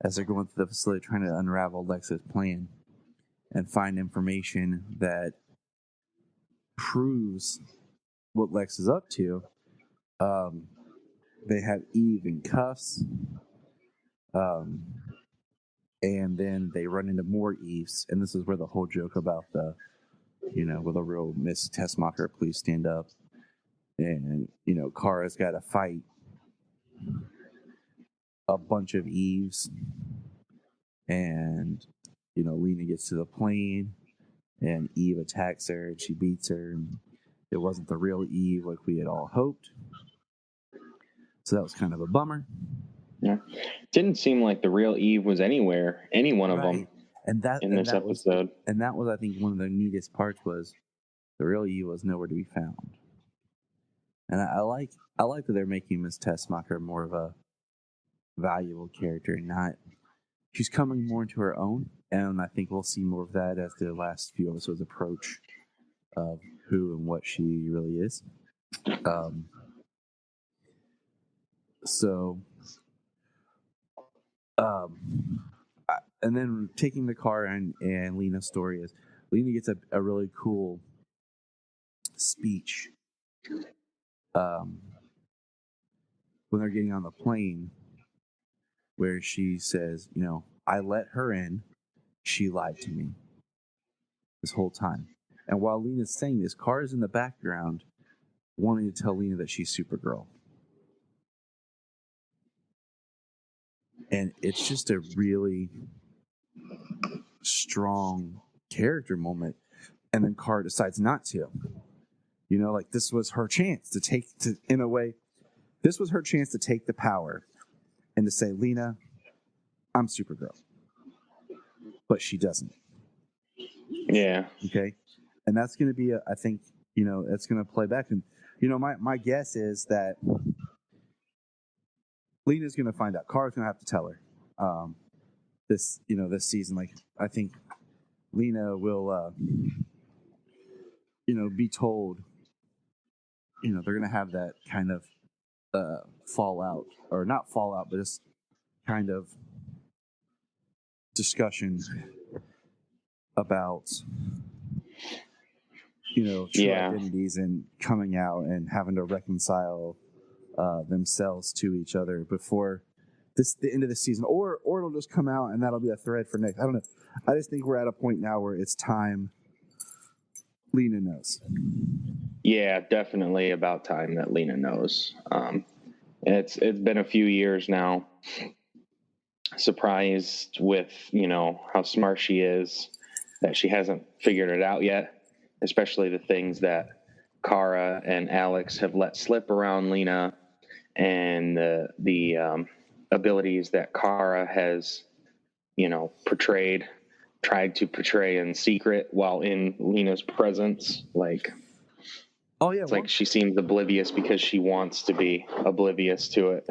as they're going through the facility trying to unravel Lex's plan and find information that proves what Lex is up to. They have Eve in cuffs, and then they run into more Eves, and this is where the whole joke about with a real Miss Tessmacher, please stand up. And, Kara's got to fight a bunch of Eves. And, Lena gets to the plane, and Eve attacks her, and she beats her. And it wasn't the real Eve like we had all hoped. So that was kind of a bummer. Yeah. Didn't seem like the real Eve was anywhere, any one of them in this episode. And that was, I think, one of the neatest parts was the real Eve was nowhere to be found. And I like that they're making Miss Tessmacher more of a valuable character, and she's coming more into her own, and I think we'll see more of that as the last few episodes approach of who and what she really is. And then taking the car and Lena's story is Lena gets a really cool speech when they're getting on the plane, where she says, I let her in, she lied to me this whole time. And while Lena's saying this, Kara's in the background wanting to tell Lena that she's Supergirl. And it's just a really strong character moment. And then Kara decides not to. This was her chance this was her chance to take the power and to say, Lena, I'm Supergirl. But she doesn't. Yeah. Okay. And that's going to be, I think, that's going to play back. And, my guess is that Lena's going to find out. Kara's going to have to tell her this season. Like, I think Lena will, be told they're gonna have that kind of fallout, or not fallout, but just kind of discussion about true identities and coming out and having to reconcile themselves to each other before the end of the season, or it'll just come out and that'll be a thread for next. I don't know. I just think we're at a point now where it's time Lena knows. Yeah, definitely about time that Lena knows. It's been a few years now. Surprised with, how smart she is, that she hasn't figured it out yet, especially the things that Kara and Alex have let slip around Lena, and the abilities that Kara has, tried to portray in secret while in Lena's presence. Like, it's like she seems oblivious because she wants to be oblivious to it.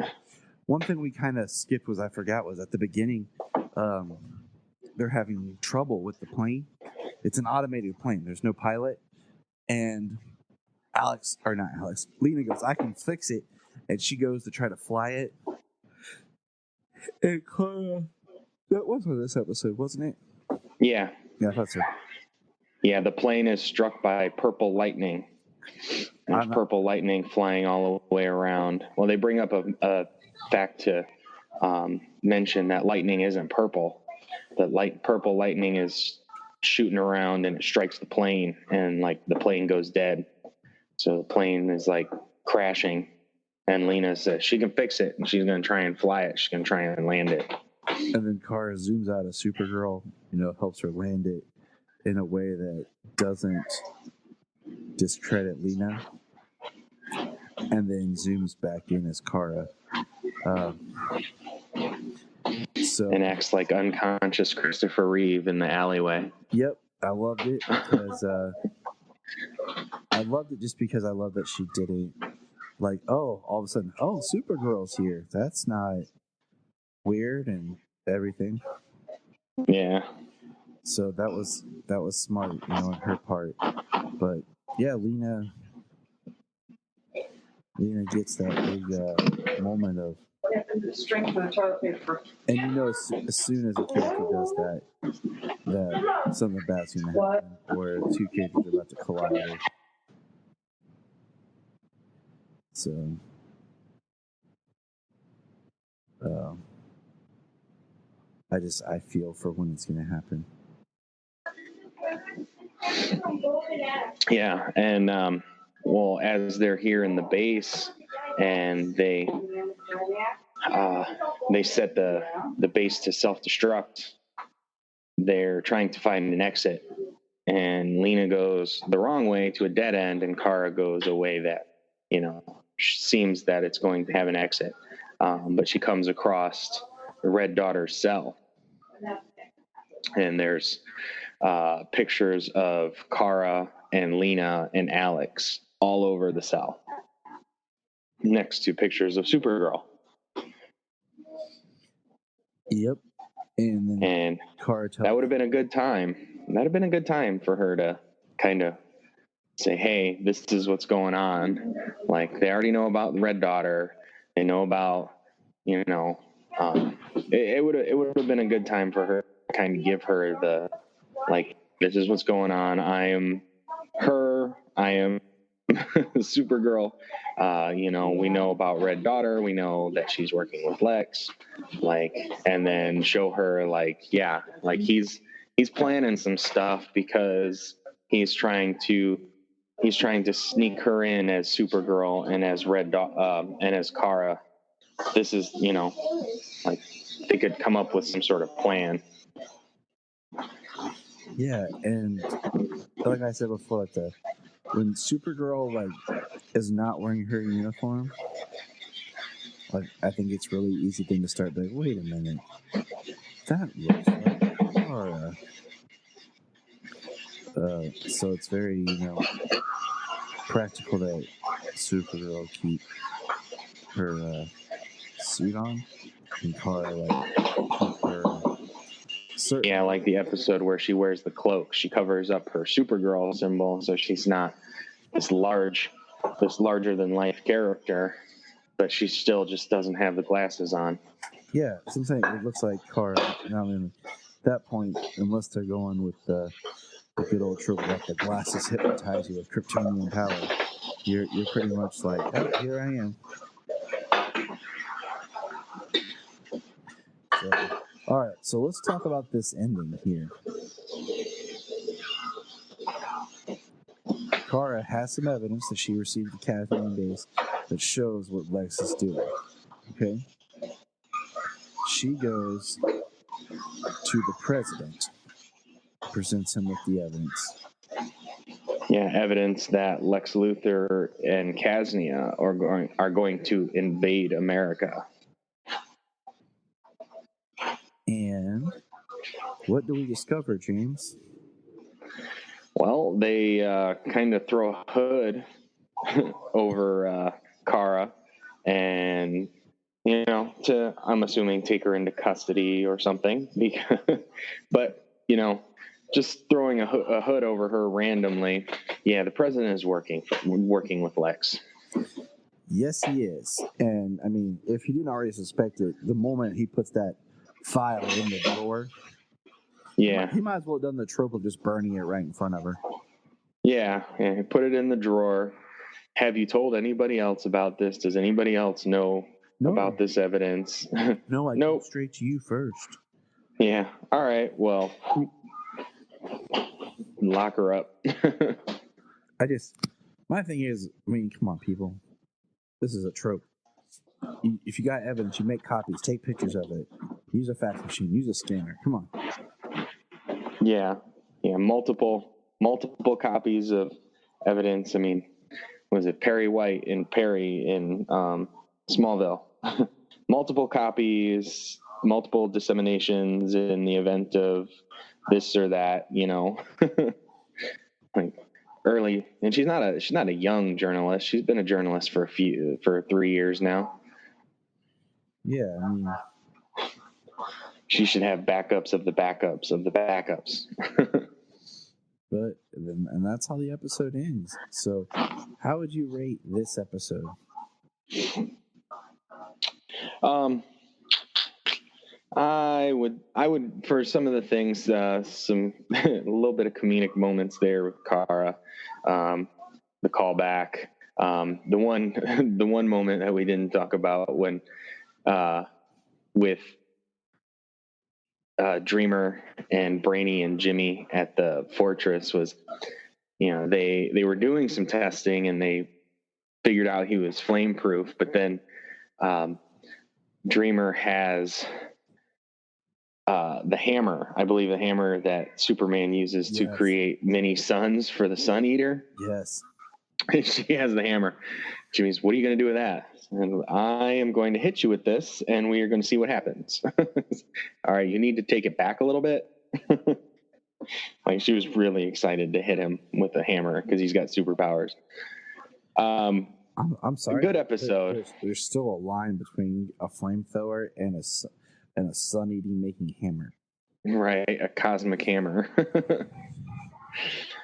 One thing we kind of skipped was at the beginning, they're having trouble with the plane. It's an automated plane. There's no pilot. And Lena goes, I can fix it. And she goes to try to fly it. And Kara, that was on this episode, wasn't it? Yeah. Yeah, I thought so. Yeah, the plane is struck by purple lightning. There's purple lightning flying all the way around. Well, they bring up a fact to mention that lightning isn't purple. But purple lightning is shooting around and it strikes the plane, and the plane goes dead. So the plane is crashing, and Lena says she can fix it, and she's going to try and fly it. She's going to try and land it. And then Kara zooms out of Supergirl, helps her land it in a way that doesn't discredit Lena, and then zooms back in as Kara. And acts like unconscious Christopher Reeve in the alleyway. Yep, I loved it because just because I love that she didn't all of a sudden, Supergirl's here. That's not weird and everything. Yeah. So that was smart, on her part. But yeah, Lena gets that big moment of strength of the toilet paper. And as soon as a character does that something bad's gonna happen, or two characters are about to collide. So I feel for when it's gonna happen. Yeah, and as they're here in the base, and they set the base to self-destruct, they're trying to find an exit, and Lena goes the wrong way to a dead end, and Kara goes a way that seems that it's going to have an exit, but she comes across the Red Daughter's cell, and there's pictures of Kara and Lena and Alex all over the cell, next to pictures of Supergirl. Yep. And Kara that would have been a good time. That'd have been a good time for her to kind of say, hey, this is what's going on. They already know about the Red Daughter. They know about, it would have been a good time for her to kind of give her the, this is what's going on. I am her. I am Supergirl. We know about Red Daughter. We know that she's working with Lex. And then show her he's planning some stuff because he's trying to sneak her in as Supergirl and as and as Kara. This is, they could come up with some sort of plan. Yeah, and like I said before, when Supergirl is not wearing her uniform, I think it's really easy thing to start wait a minute, that looks like Kara. So it's very practical that Supergirl keep her suit on, and Kara keep her. Yeah, like the episode where she wears the cloak. She covers up her Supergirl symbol so she's not this large this larger than life character, but she still just doesn't have the glasses on. Yeah, sometimes it looks like Kara. I mean, at that point, unless they're going with the good old trope that the glasses hypnotize you with Kryptonian power, you're pretty much like, oh, here I am. So, all right, so let's talk about this ending here. Kara has some evidence that she received the caffeine base that shows what Lex is doing. Okay? She goes to the president, presents him with the evidence. Yeah, evidence that Lex Luthor and Kasnia are going to invade America. And what do we discover, James? Well, they kind of throw a hood over Kara and, I'm assuming take her into custody or something. But, just throwing a hood over her randomly. Yeah, the president is working with Lex. Yes, he is. And, I mean, if you didn't already suspect it, the moment he puts that file in the drawer, yeah, he might as well have done the trope of just burning it right in front of her. Yeah, put it in the drawer. Have you told anybody else about this? Does anybody else know about this evidence? No, I nope. Go straight to you first. Yeah. All right. Well, lock her up. My thing is, I mean, come on, people. This is a trope. If you got evidence, you make copies, take pictures of it, use a fax machine, use a scanner. Come on. Yeah. Multiple copies of evidence. I mean, was it Perry White and Perry in Smallville? Multiple copies, multiple disseminations in the event of this or that, like early. And she's not a young journalist. She's been a journalist for 3 years now. Yeah, I mean, she should have backups of the backups of the backups. And that's how the episode ends. So, how would you rate this episode? I would for some of the things, some a little bit of comedic moments there with Kara, the callback, the one moment that we didn't talk about when, with Dreamer and Brainy and Jimmy at the fortress was, they were doing some testing and they figured out he was flame proof, but then Dreamer has the hammer, I believe the hammer that Superman uses to create mini suns for the Sun Eater. Yes. She has the hammer. Jimmy's, what are you going to do with that? And I am going to hit you with this, and we are going to see what happens. All right, you need to take it back a little bit. Like, she was really excited to hit him with a hammer because he's got superpowers. I'm sorry. Good episode. There's still a line between a flamethrower and a sun-eating making hammer. Right, a cosmic hammer.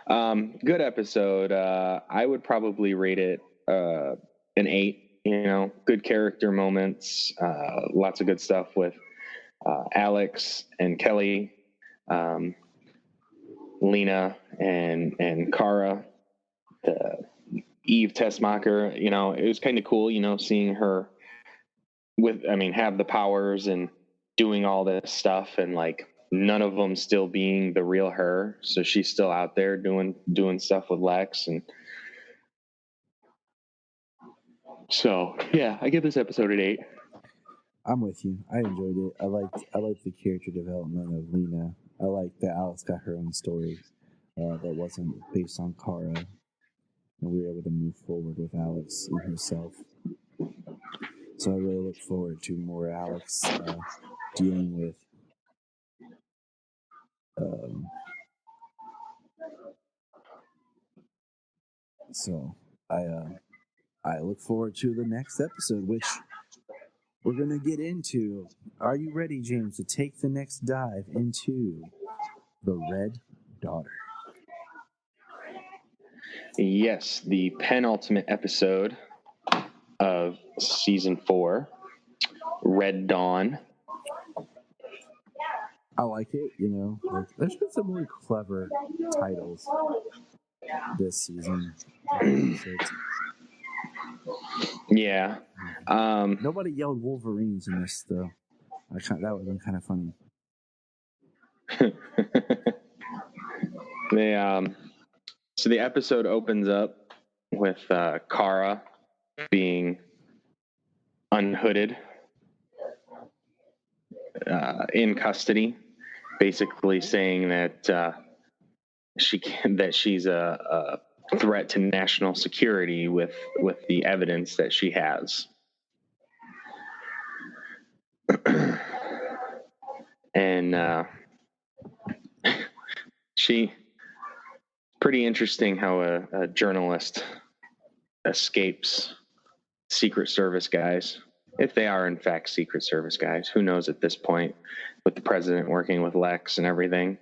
Good episode. I would probably rate it an 8. Good character moments, lots of good stuff with Alex and Kelly, Lena and Kara, Eve Tessmacher. It was kind of cool, seeing her have the powers and doing all this stuff, and like none of them still being the real her. So she's still out there doing stuff with Lex. And so, yeah, I give this episode an 8. I'm with you. I enjoyed it. I liked the character development of Lena. I liked that Alex got her own story that wasn't based on Kara, and we were able to move forward with Alex and herself. So I really look forward to more Alex dealing with so I look forward to the next episode, which we're going to get into. Are you ready, James, to take the next dive into the Red Daughter? Yes, the penultimate episode of season 4, Red Dawn. I like it, you know. Like, there's been some really clever titles this season. Yeah. Nobody yelled Wolverines in this, though. That would have been kind of funny. So the episode opens up with Kara being unhooded in custody, basically saying that she's a threat to national security with the evidence that she has. And pretty interesting how a journalist escapes Secret Service guys, if they are in fact Secret Service guys. Who knows at this point, with the president working with Lex and everything.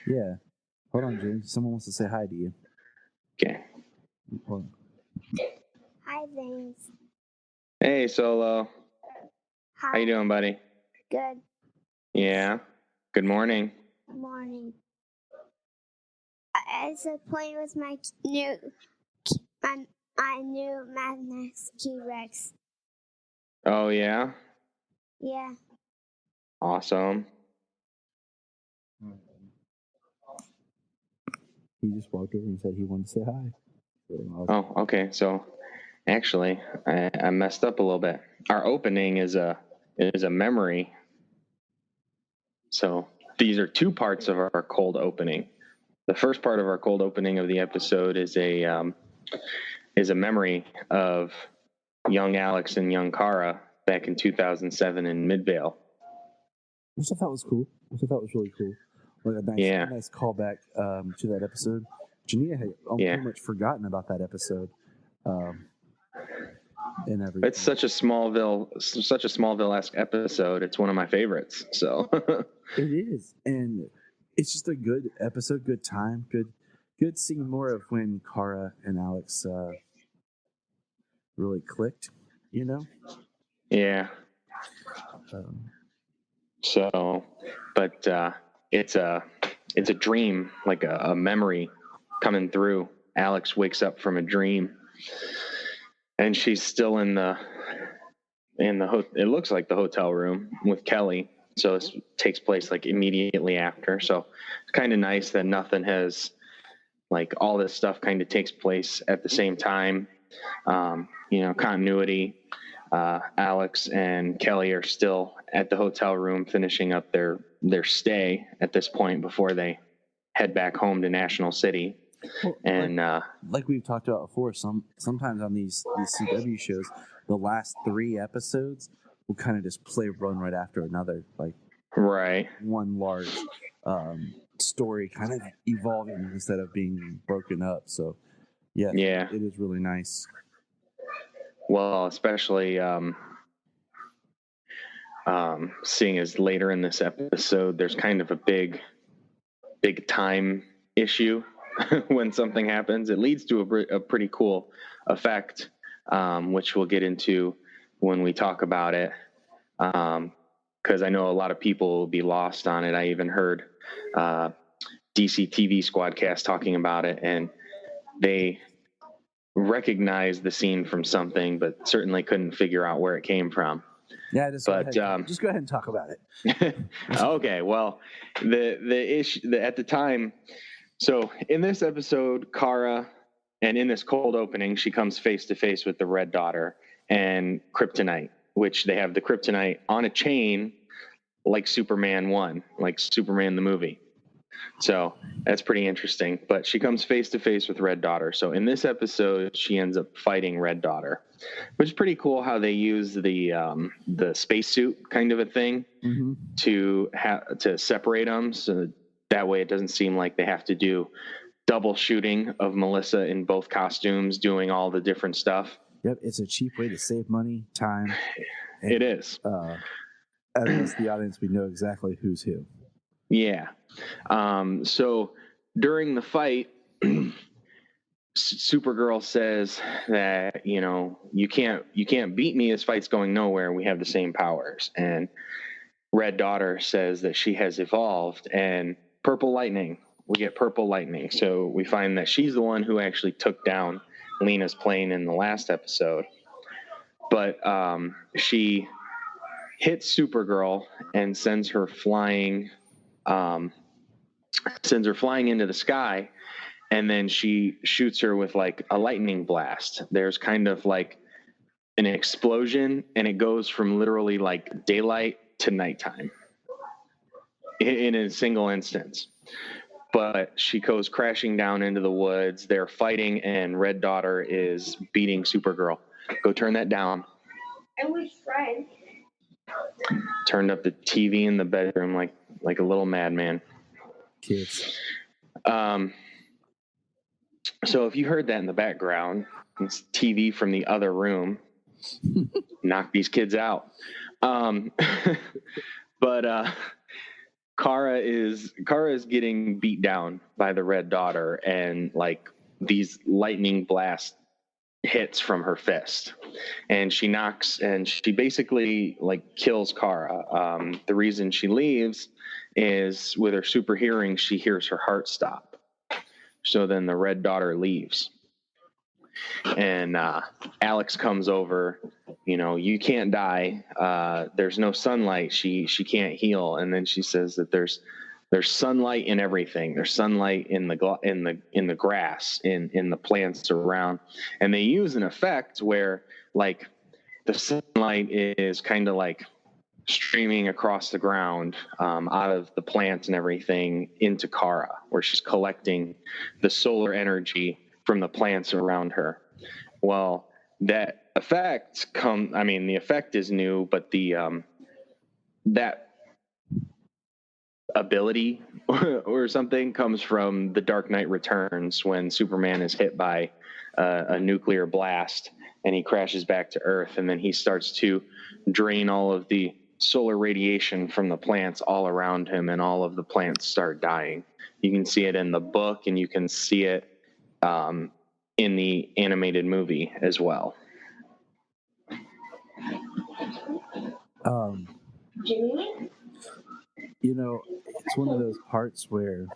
Yeah. Hold on, James. Someone wants to say hi to you. Okay. Hold on. Hi, James. Hey, Solo. Hi. How you doing, buddy? Good Yeah. Good morning. morning. I was playing with my new Mad Max T-Rex. Oh, yeah? Yeah. Awesome. He just walked over and said he wanted to say hi. Oh, okay. So, actually, I messed up a little bit. Our opening is a memory. So these are two parts of our cold opening. The first part of our cold opening of the episode is a memory of young Alex and young Kara back in 2007 in Midvale. Which I thought was cool. Which I thought was really cool. Like a nice callback to that episode. Junia had pretty much forgotten about that episode. And everything. It's such a Smallville-esque episode. It's one of my favorites. So it is, and it's just a good episode, good time, good seeing more of when Kara and Alex really clicked. You know? Yeah. It's a dream, like a memory coming through. Alex wakes up from a dream, and she's still in the it looks like the hotel room with Kelly. So this takes place like immediately after. So it's kind of nice that nothing has, like, all this stuff kind of takes place at the same time. Continuity. Alex and Kelly are still at the hotel room finishing up their stay at this point before they head back home to National City. Well, and like we've talked about before, sometimes on these CW shows, the last 3 episodes will kind of just run right after another, like right, one large story kind of evolving instead of being broken up. So yeah, it is really nice. Well, especially seeing as later in this episode, there's kind of a big time issue when something happens. It leads to a pretty cool effect, which we'll get into when we talk about it, because I know a lot of people will be lost on it. I even heard DC TV Squadcast talking about it, and they recognized the scene from something, but certainly couldn't figure out where it came from. Yeah, just go ahead and talk about it. Okay, well, the issue at the time. So in this episode, Kara, and in this cold opening, she comes face to face with the Red Daughter and Kryptonite, which they have the Kryptonite on a chain, like Superman 1, like Superman the movie. So that's pretty interesting. But she comes face to face with Red Daughter. So in this episode, she ends up fighting Red Daughter, which is pretty cool how they use the spacesuit kind of a thing to separate them. So that way it doesn't seem like they have to do double shooting of Melissa in both costumes, doing all the different stuff. Yep, it's a cheap way to save money, time. And, it is. As the audience, we know exactly who's who. Yeah. So during the fight, Supergirl says that, you know, you can't beat me. This fight's going nowhere. We have the same powers. And Red Daughter says that she has evolved, and Purple Lightning. We get Purple Lightning. So we find that she's the one who actually took down Lena's plane in the last episode. But she hits Supergirl and sends her flying into the sky. And then she shoots her with like a lightning blast. There's kind of like an explosion, and it goes from literally like daylight to nighttime in a single instance. But she goes crashing down into the woods. They're fighting, and Red Daughter is beating Supergirl. Go turn that down. I was friends. Turned up the TV in the bedroom like a little madman. Kids. So if you heard that in the background, it's TV from the other room. Knock these kids out. But Kara is getting beat down by the Red Daughter, and like these lightning blast hits from her fist, and she basically like kills Kara. The reason she leaves is with her super hearing, she hears her heart stop. So then the Red Daughter leaves, and Alex comes over. You know, you can't die. There's no sunlight. She can't heal. And then she says that there's sunlight in everything. There's sunlight in the grass, in the plants around. And they use an effect where like the sunlight is kind of like streaming across the ground out of the plants and everything into Kara, where she's collecting the solar energy from the plants around her. Well, that effect the effect is new, but the that ability or something comes from The Dark Knight Returns, when Superman is hit by a nuclear blast and he crashes back to Earth, and then he starts to drain all of the solar radiation from the plants all around him, and all of the plants start dying. You can see it in the book, and you can see it in the animated movie as well. You know, it's one of those parts where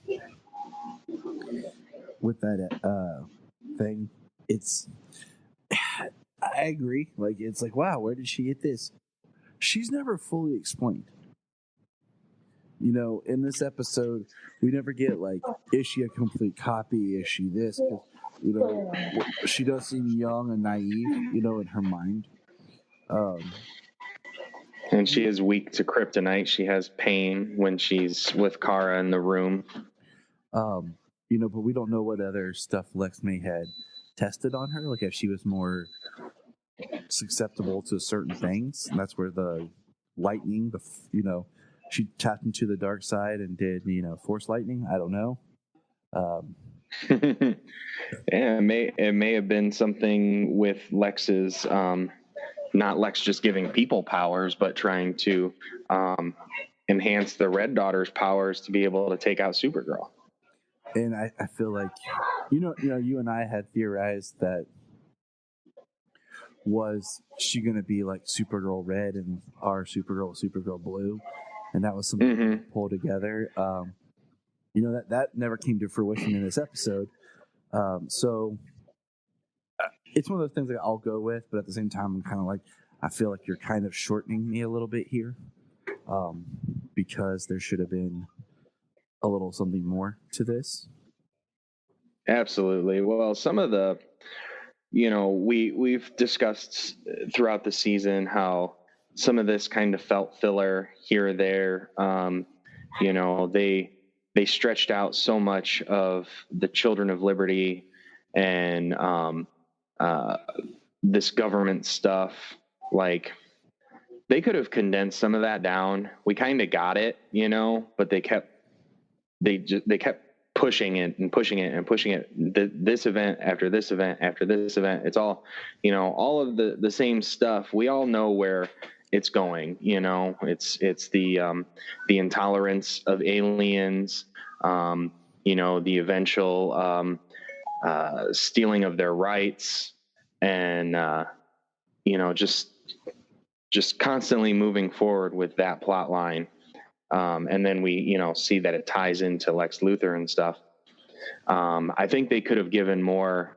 with that thing, I agree. Like, it's like, wow, where did she get this? She's never fully explained. You know, in this episode, we never get like, is she a complete copy? Is she this? 'Cause, you know, she does seem young and naive, you know, in her mind. And she is weak to kryptonite. She has pain when she's with Kara in the room. You know, but we don't know what other stuff Lex May had tested on her. Like if she was more susceptible to certain things. And that's where the lightning, she tapped into the dark side and did, force lightning. I don't know. Yeah, it may have been something with Lex's, not Lex just giving people powers, but trying to enhance the Red Daughter's powers to be able to take out Supergirl. And I feel like, you and I had theorized that, was she going to be like Supergirl Red and our Supergirl Blue? And that was something to pull together. That never came to fruition in this episode. So it's one of those things that I'll go with, but at the same time, I'm kind of like, I feel like you're kind of shortening me a little bit here, because there should have been a little something more to this. Absolutely. Well, some of the, we've discussed throughout the season how some of this kind of felt filler here or there. They stretched out so much of the Children of Liberty and this government stuff. Like, they could have condensed some of that down. We kind of got it, but they kept pushing it and pushing it and pushing it. This event after this event after this event. It's all, all of the same stuff. We all know where it's going. It's the intolerance of aliens. The eventual stealing of their rights, and just constantly moving forward with that plot line. And then we see that it ties into Lex Luthor and stuff. I think they could have given more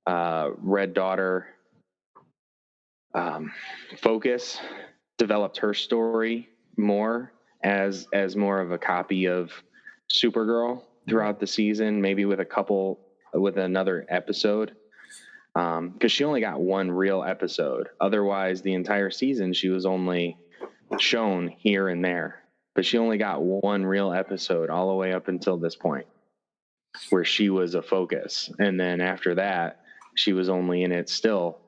Red Daughter focus, developed her story more as more of a copy of Supergirl throughout the season, maybe with another episode, because she only got one real episode. Otherwise, the entire season she was only shown here and there, but she only got one real episode all the way up until this point, where she was a focus. And then after that, she was only in it still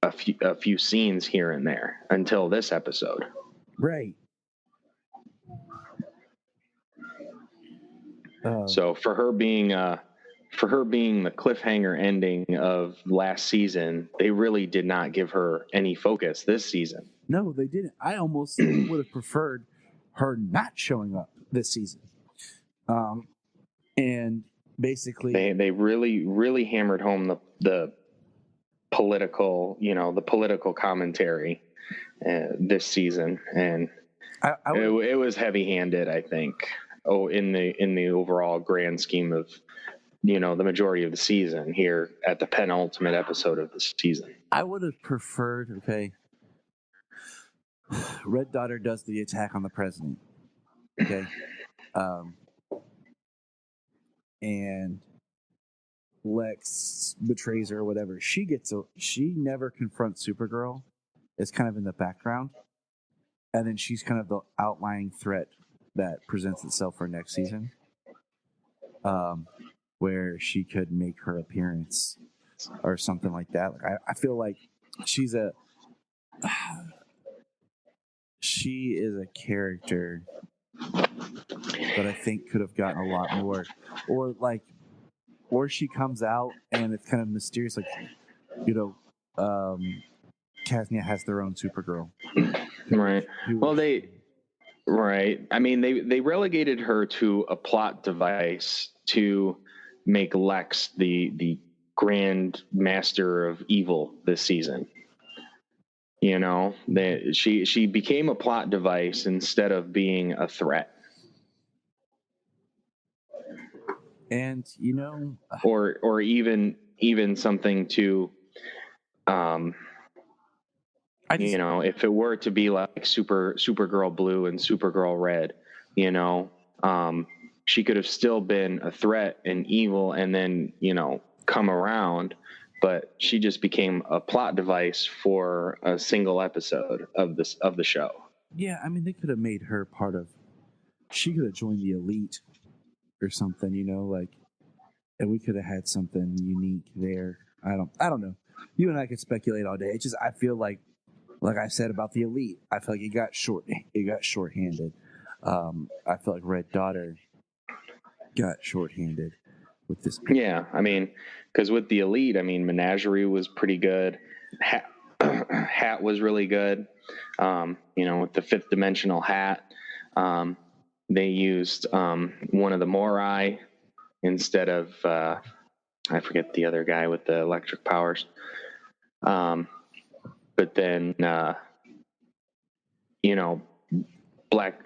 a few scenes here and there until this episode. Right. So for her being the cliffhanger ending of last season, they really did not give her any focus this season. No, they didn't. I almost would have preferred her not showing up this season. And basically, they really hammered home the political, the political commentary this season, and it was heavy-handed, I think. In the overall grand scheme of the majority of the season here at the penultimate episode of the season. I would have preferred, Red Daughter does the attack on the president, and Lex betrays her or whatever. She never confronts Supergirl. It's kind of in the background, and then she's kind of the outlying threat that presents itself for next season, where she could make her appearance or something like that. I feel like she is a character that I think could have gotten a lot more, or she comes out and it's kind of mysterious, Casnia has their own Supergirl. Right. Right. I mean, they relegated her to a plot device to make Lex the grand master of evil this season. She became a plot device instead of being a threat. And or even something to if it were to be like Supergirl Blue and Supergirl Red, she could have still been a threat and evil and then, come around, but she just became a plot device for a single episode of the show. Yeah, I mean, they could have made her she could have joined the Elite or something, and we could have had something unique there. I don't know. You and I could speculate all day. It's just, I feel like I said about the Elite, I feel like it got shorthanded. I feel like Red Daughter got shorthanded with this. Yeah, I mean, because with the Elite, Menagerie was pretty good. Hat was really good. With the fifth dimensional hat, they used one of the Morai instead of I forget the other guy with the electric powers. But then, Black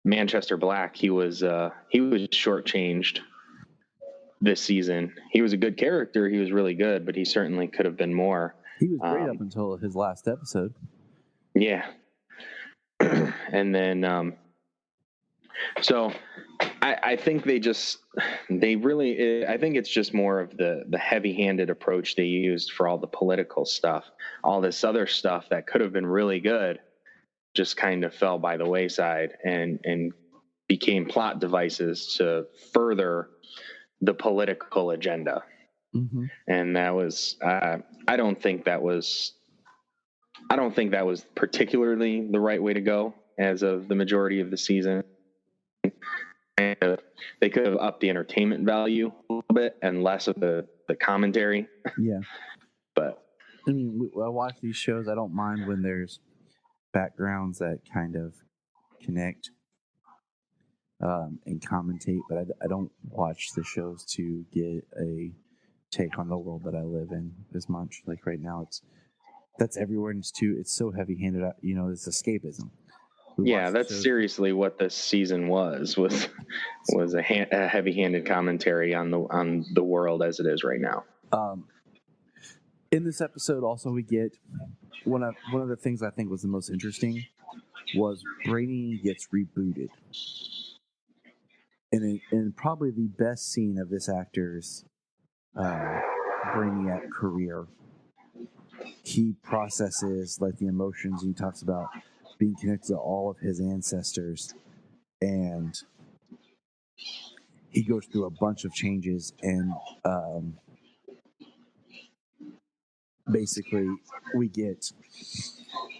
Manchester Black, he was shortchanged this season. He was a good character. He was really good, but he certainly could have been more. He was great up until his last episode. Yeah. And then, so I think I think it's just more of the heavy-handed approach they used for all the political stuff. All this other stuff that could have been really good just kind of fell by the wayside and became plot devices to further the political agenda. Mm-hmm. And that was, I don't think that was particularly the right way to go as of the majority of the season. And they could have upped the entertainment value a little bit and less of the commentary. Yeah. But I mean, I watch these shows. I don't mind when there's backgrounds that kind of connect. and commentate, but I don't watch the shows to get a take on the world that I live in as much. Like right now, that's everywhere, and it's so heavy-handed. It's escapism. That's seriously what this season was a heavy-handed commentary on the world as it is right now. In this episode, also we get one of the things I think was the most interesting was Brainy gets rebooted, and probably the best scene of this actor's Brainiac career. He processes like the emotions. He talks about being connected to all of his ancestors, and he goes through a bunch of changes, and basically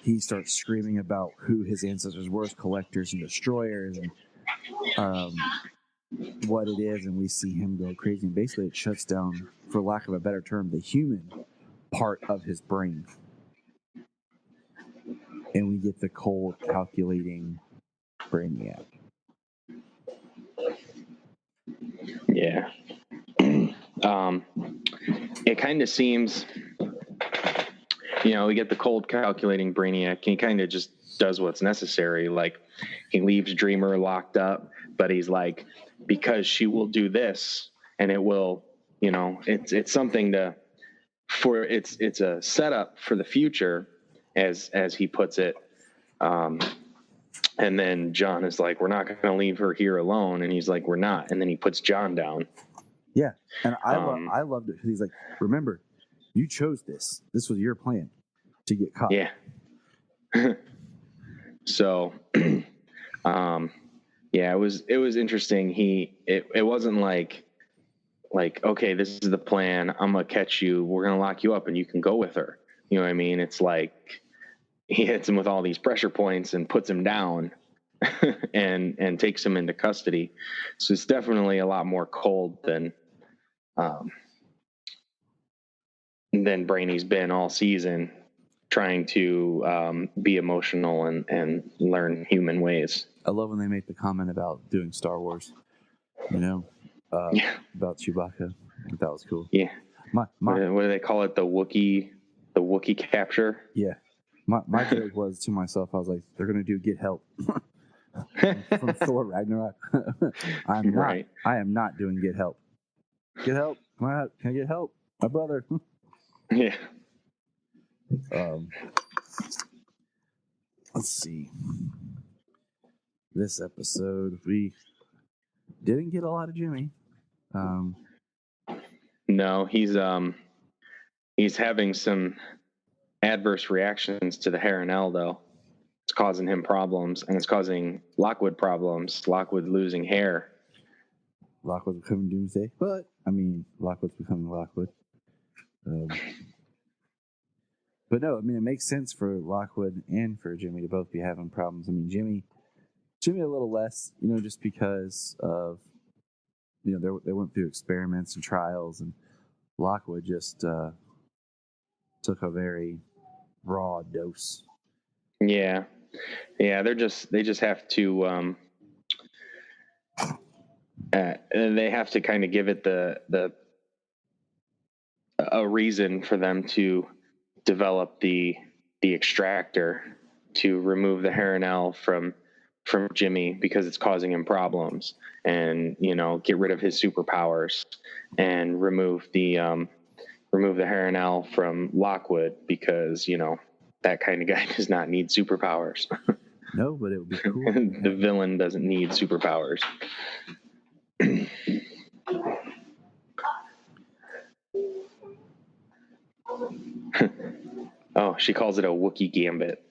he starts screaming about who his ancestors were as collectors and destroyers, and what it is, and we see him go crazy, and basically it shuts down, for lack of a better term, the human part of his brain. And we get the cold, calculating Brainiac. Yeah. It kind of seems, we get the cold, calculating Brainiac. He kind of just does what's necessary. Like, he leaves Dreamer locked up, but he's like, because she will do this, and it will, it's something it's a setup for the future, as he puts it. And then John is like, we're not going to leave her here alone. And he's like, we're not. And then he puts John down. Yeah. And I loved it. He's like, remember, you chose this. This was your plan to get caught. Yeah. So, it was interesting. It wasn't like, okay, this is the plan. I'm going to catch you. We're going to lock you up and you can go with her. You know what I mean? It's like he hits him with all these pressure points and puts him down and takes him into custody. So it's definitely a lot more cold than Brainy's been all season, trying to be emotional and learn human ways. I love when they make the comment about doing Star Wars, about Chewbacca. That was cool. Yeah. What do they call it? The Wookiee capture? Yeah. My joke was to myself, I was like, they're going to do Get Help from Thor Ragnarok. I am not doing Get Help. Get help. Come on out. Can I get help? My brother. Yeah. Let's see. This episode, we didn't get a lot of Jimmy. No, he's having some adverse reactions to the Harinel, though. It's causing him problems, and it's causing Lockwood problems. Lockwood losing hair. Lockwood's becoming Doomsday, but Lockwood's becoming Lockwood. But no, it makes sense for Lockwood and for Jimmy to both be having problems. Jimmy a little less, just because of, they went through experiments and trials, and Lockwood just took a very raw dose. Yeah. They just have to they have to kind of give it a reason for them to develop the extractor to remove the Harinel from Jimmy, because it's causing him problems, and get rid of his superpowers, and remove the Harinel from Lockwood, because that kind of guy does not need superpowers. No, but it would be cool. The villain doesn't need superpowers. Oh, she calls it a Wookiee gambit.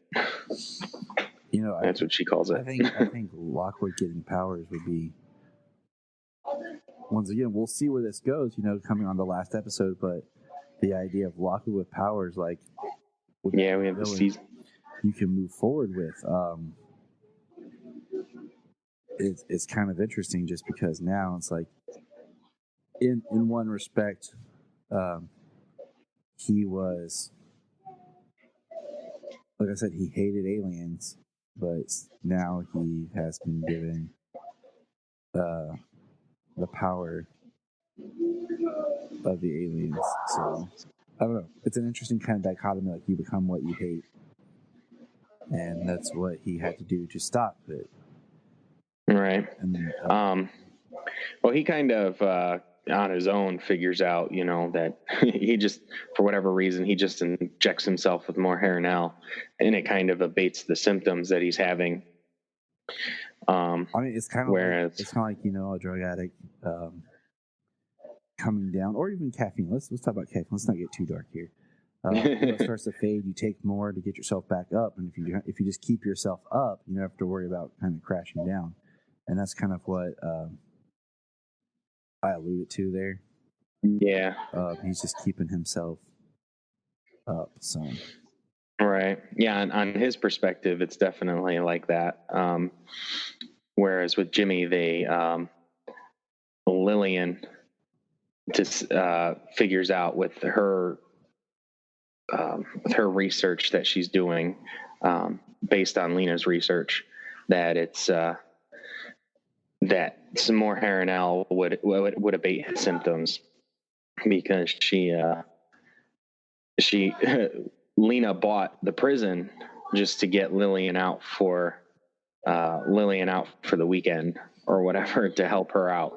That's what she calls it. I think Lockwood getting powers would be, once again, we'll see where this goes, coming on the last episode, but the idea of Lockwood with powers, like, we have the season you can move forward with. It's kind of interesting, just because now it's like, in one respect, he was, like I said, he hated aliens, but now he has been given the power of the aliens. So I don't know. It's an interesting kind of dichotomy. Like, you become what you hate, and that's what he had to do to stop it. Right. And then, well, he kind of on his own figures out, that he just, for whatever reason, he just injects himself with more Harinel, and it kind of abates the symptoms that he's having. I mean, it's kind of whereas, like a drug addict coming down, or even caffeine. Let's talk about caffeine. Let's not get too dark here. It starts to fade. You take more to get yourself back up, and if you just keep yourself up, you don't have to worry about kind of crashing down. And that's kind of what I alluded to there. Yeah. He's just keeping himself up. So. Right. Yeah. On his perspective, it's definitely like that. Whereas with Jimmy, Lillian just figures out with her research that she's doing, based on Lena's research, that it's that some more Harinel would abate his symptoms, because she Lena bought the prison just to get Lillian out for the weekend or whatever, to help her out,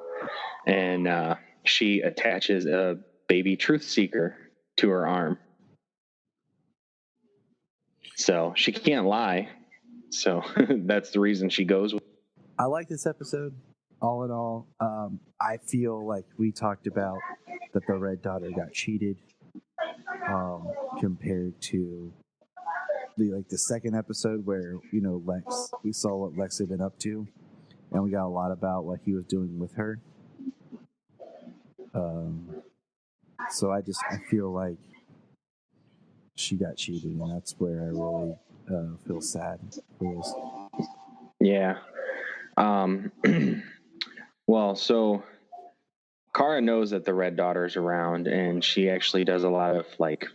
and she attaches a baby truth seeker to her arm, so she can't lie. So that's the reason she goes with. I like this episode. All in all, I feel like we talked about that the Red Daughter got cheated, compared to the second episode where Lex. We saw what Lex had been up to, and we got a lot about what he was doing with her. So I feel like she got cheated, and that's where I really feel sad for this. Yeah. Well, so Kara knows that the Red Daughter's around, and she actually does a lot of like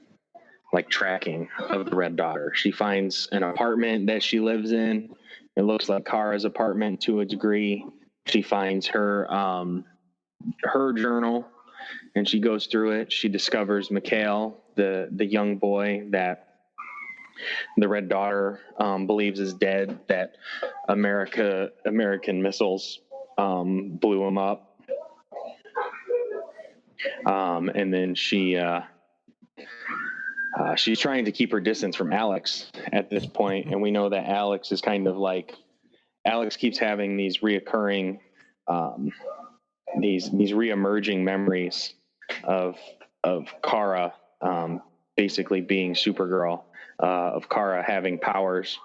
tracking of the Red Daughter. She finds an apartment that she lives in. It looks like Kara's apartment to a degree. She finds her journal, and she goes through it. She discovers Mikhail, the young boy that the Red Daughter believes is dead, that American missiles blew him up. And then she's trying to keep her distance from Alex at this point, and we know that Alex is kind of like, Alex keeps having these reoccurring these reemerging memories of Kara basically being Supergirl, of Kara having powers,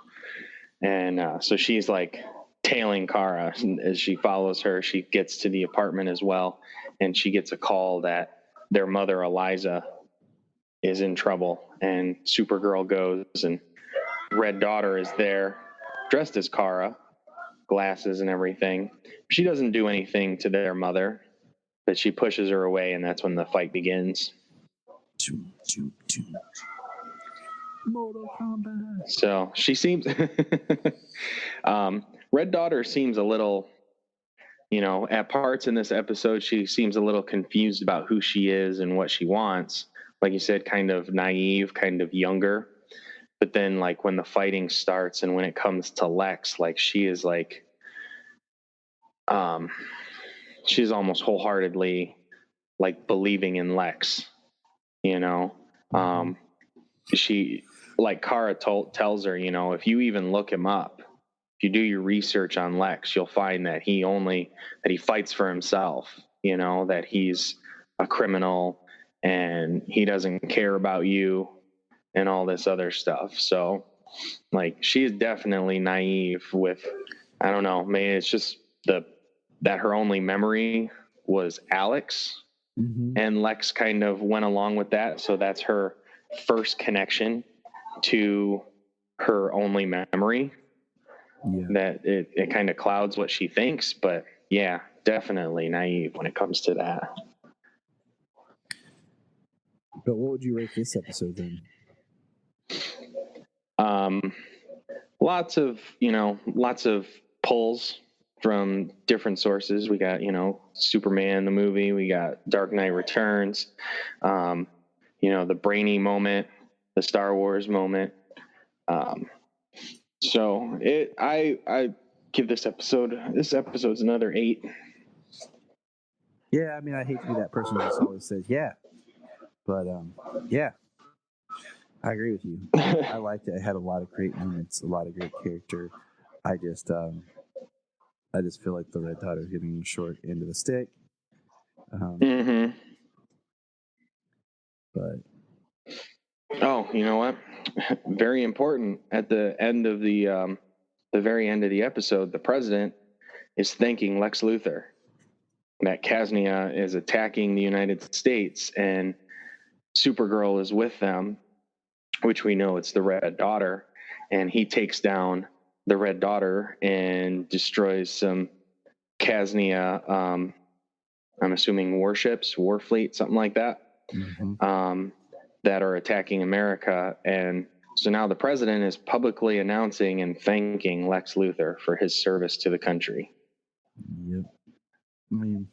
and so she's like tailing Kara. As she follows her, she gets to the apartment as well, and she gets a call that their mother Eliza is in trouble, and Supergirl goes, and Red Daughter is there dressed as Kara, glasses and everything. She doesn't do anything to their mother, but she pushes her away, and that's when the fight begins. Mortal Kombat. So she seems Red Daughter seems a little, at parts in this episode, she seems a little confused about who she is and what she wants. Like you said, kind of naive, kind of younger. But then, like, when the fighting starts and when it comes to Lex, like, she is like, she's almost wholeheartedly like believing in Lex, she, like Kara tells her, if you even look him up, if you do your research on Lex, you'll find that he fights for himself, that he's a criminal and he doesn't care about you and all this other stuff. So, like, she is definitely naive with, I don't know, maybe it's just that her only memory was Alex, and Lex kind of went along with that. So that's her first connection to her only memory. Yeah. That it kind of clouds what she thinks, but yeah, definitely naive when it comes to that. But what would you rate this episode then? Lots of pulls from different sources. We got, Superman, the movie. We got Dark Knight Returns, the Brainy moment, the Star Wars moment. So I give this episode's another 8. Yeah, I mean, I hate to be that person who just always says, yeah. But, yeah, I agree with you. I liked it. It had a lot of great moments, a lot of great character. I just feel like the Red Daughter is getting the short end of the stick. But oh, you know what? Very important. At the end of the very end of the episode, the president is thanking Lex Luthor that Kaznia is attacking the United States, and Supergirl is with them, which we know it's the Red Daughter, and he takes down the Red Daughter and destroys some Kaznia, I'm assuming warships, Warfleet, something like that, that are attacking America. And so now the president is publicly announcing and thanking Lex Luthor for his service to the country. Yep. I mean,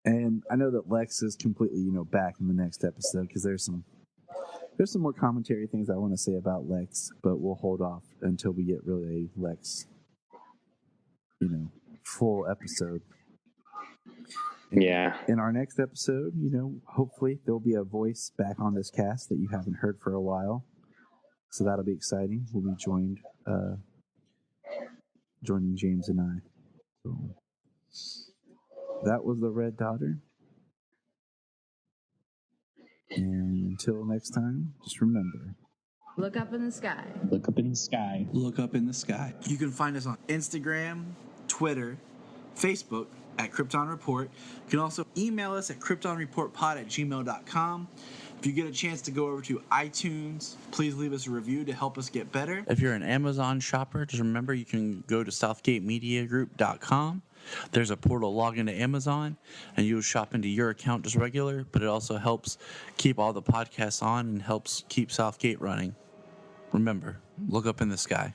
and I know that Lex is completely, back in the next episode, because there's some more commentary things I want to say about Lex, but we'll hold off until we get really a Lex, full episode. And in our next episode, hopefully there'll be a voice back on this cast that you haven't heard for a while. So that'll be exciting. We'll be joining James and I. So that was the Red Daughter. And until next time, just remember. Look up in the sky. Look up in the sky. Look up in the sky. You can find us on Instagram, Twitter, Facebook at Krypton Report. You can also email us at kryptonreportpod@gmail.com. If you get a chance to go over to iTunes, please leave us a review to help us get better. If you're an Amazon shopper, just remember you can go to southgatemediagroup.com. There's a portal, log into Amazon, and you'll shop into your account just regular, but it also helps keep all the podcasts on and helps keep Southgate running. Remember, look up in the sky.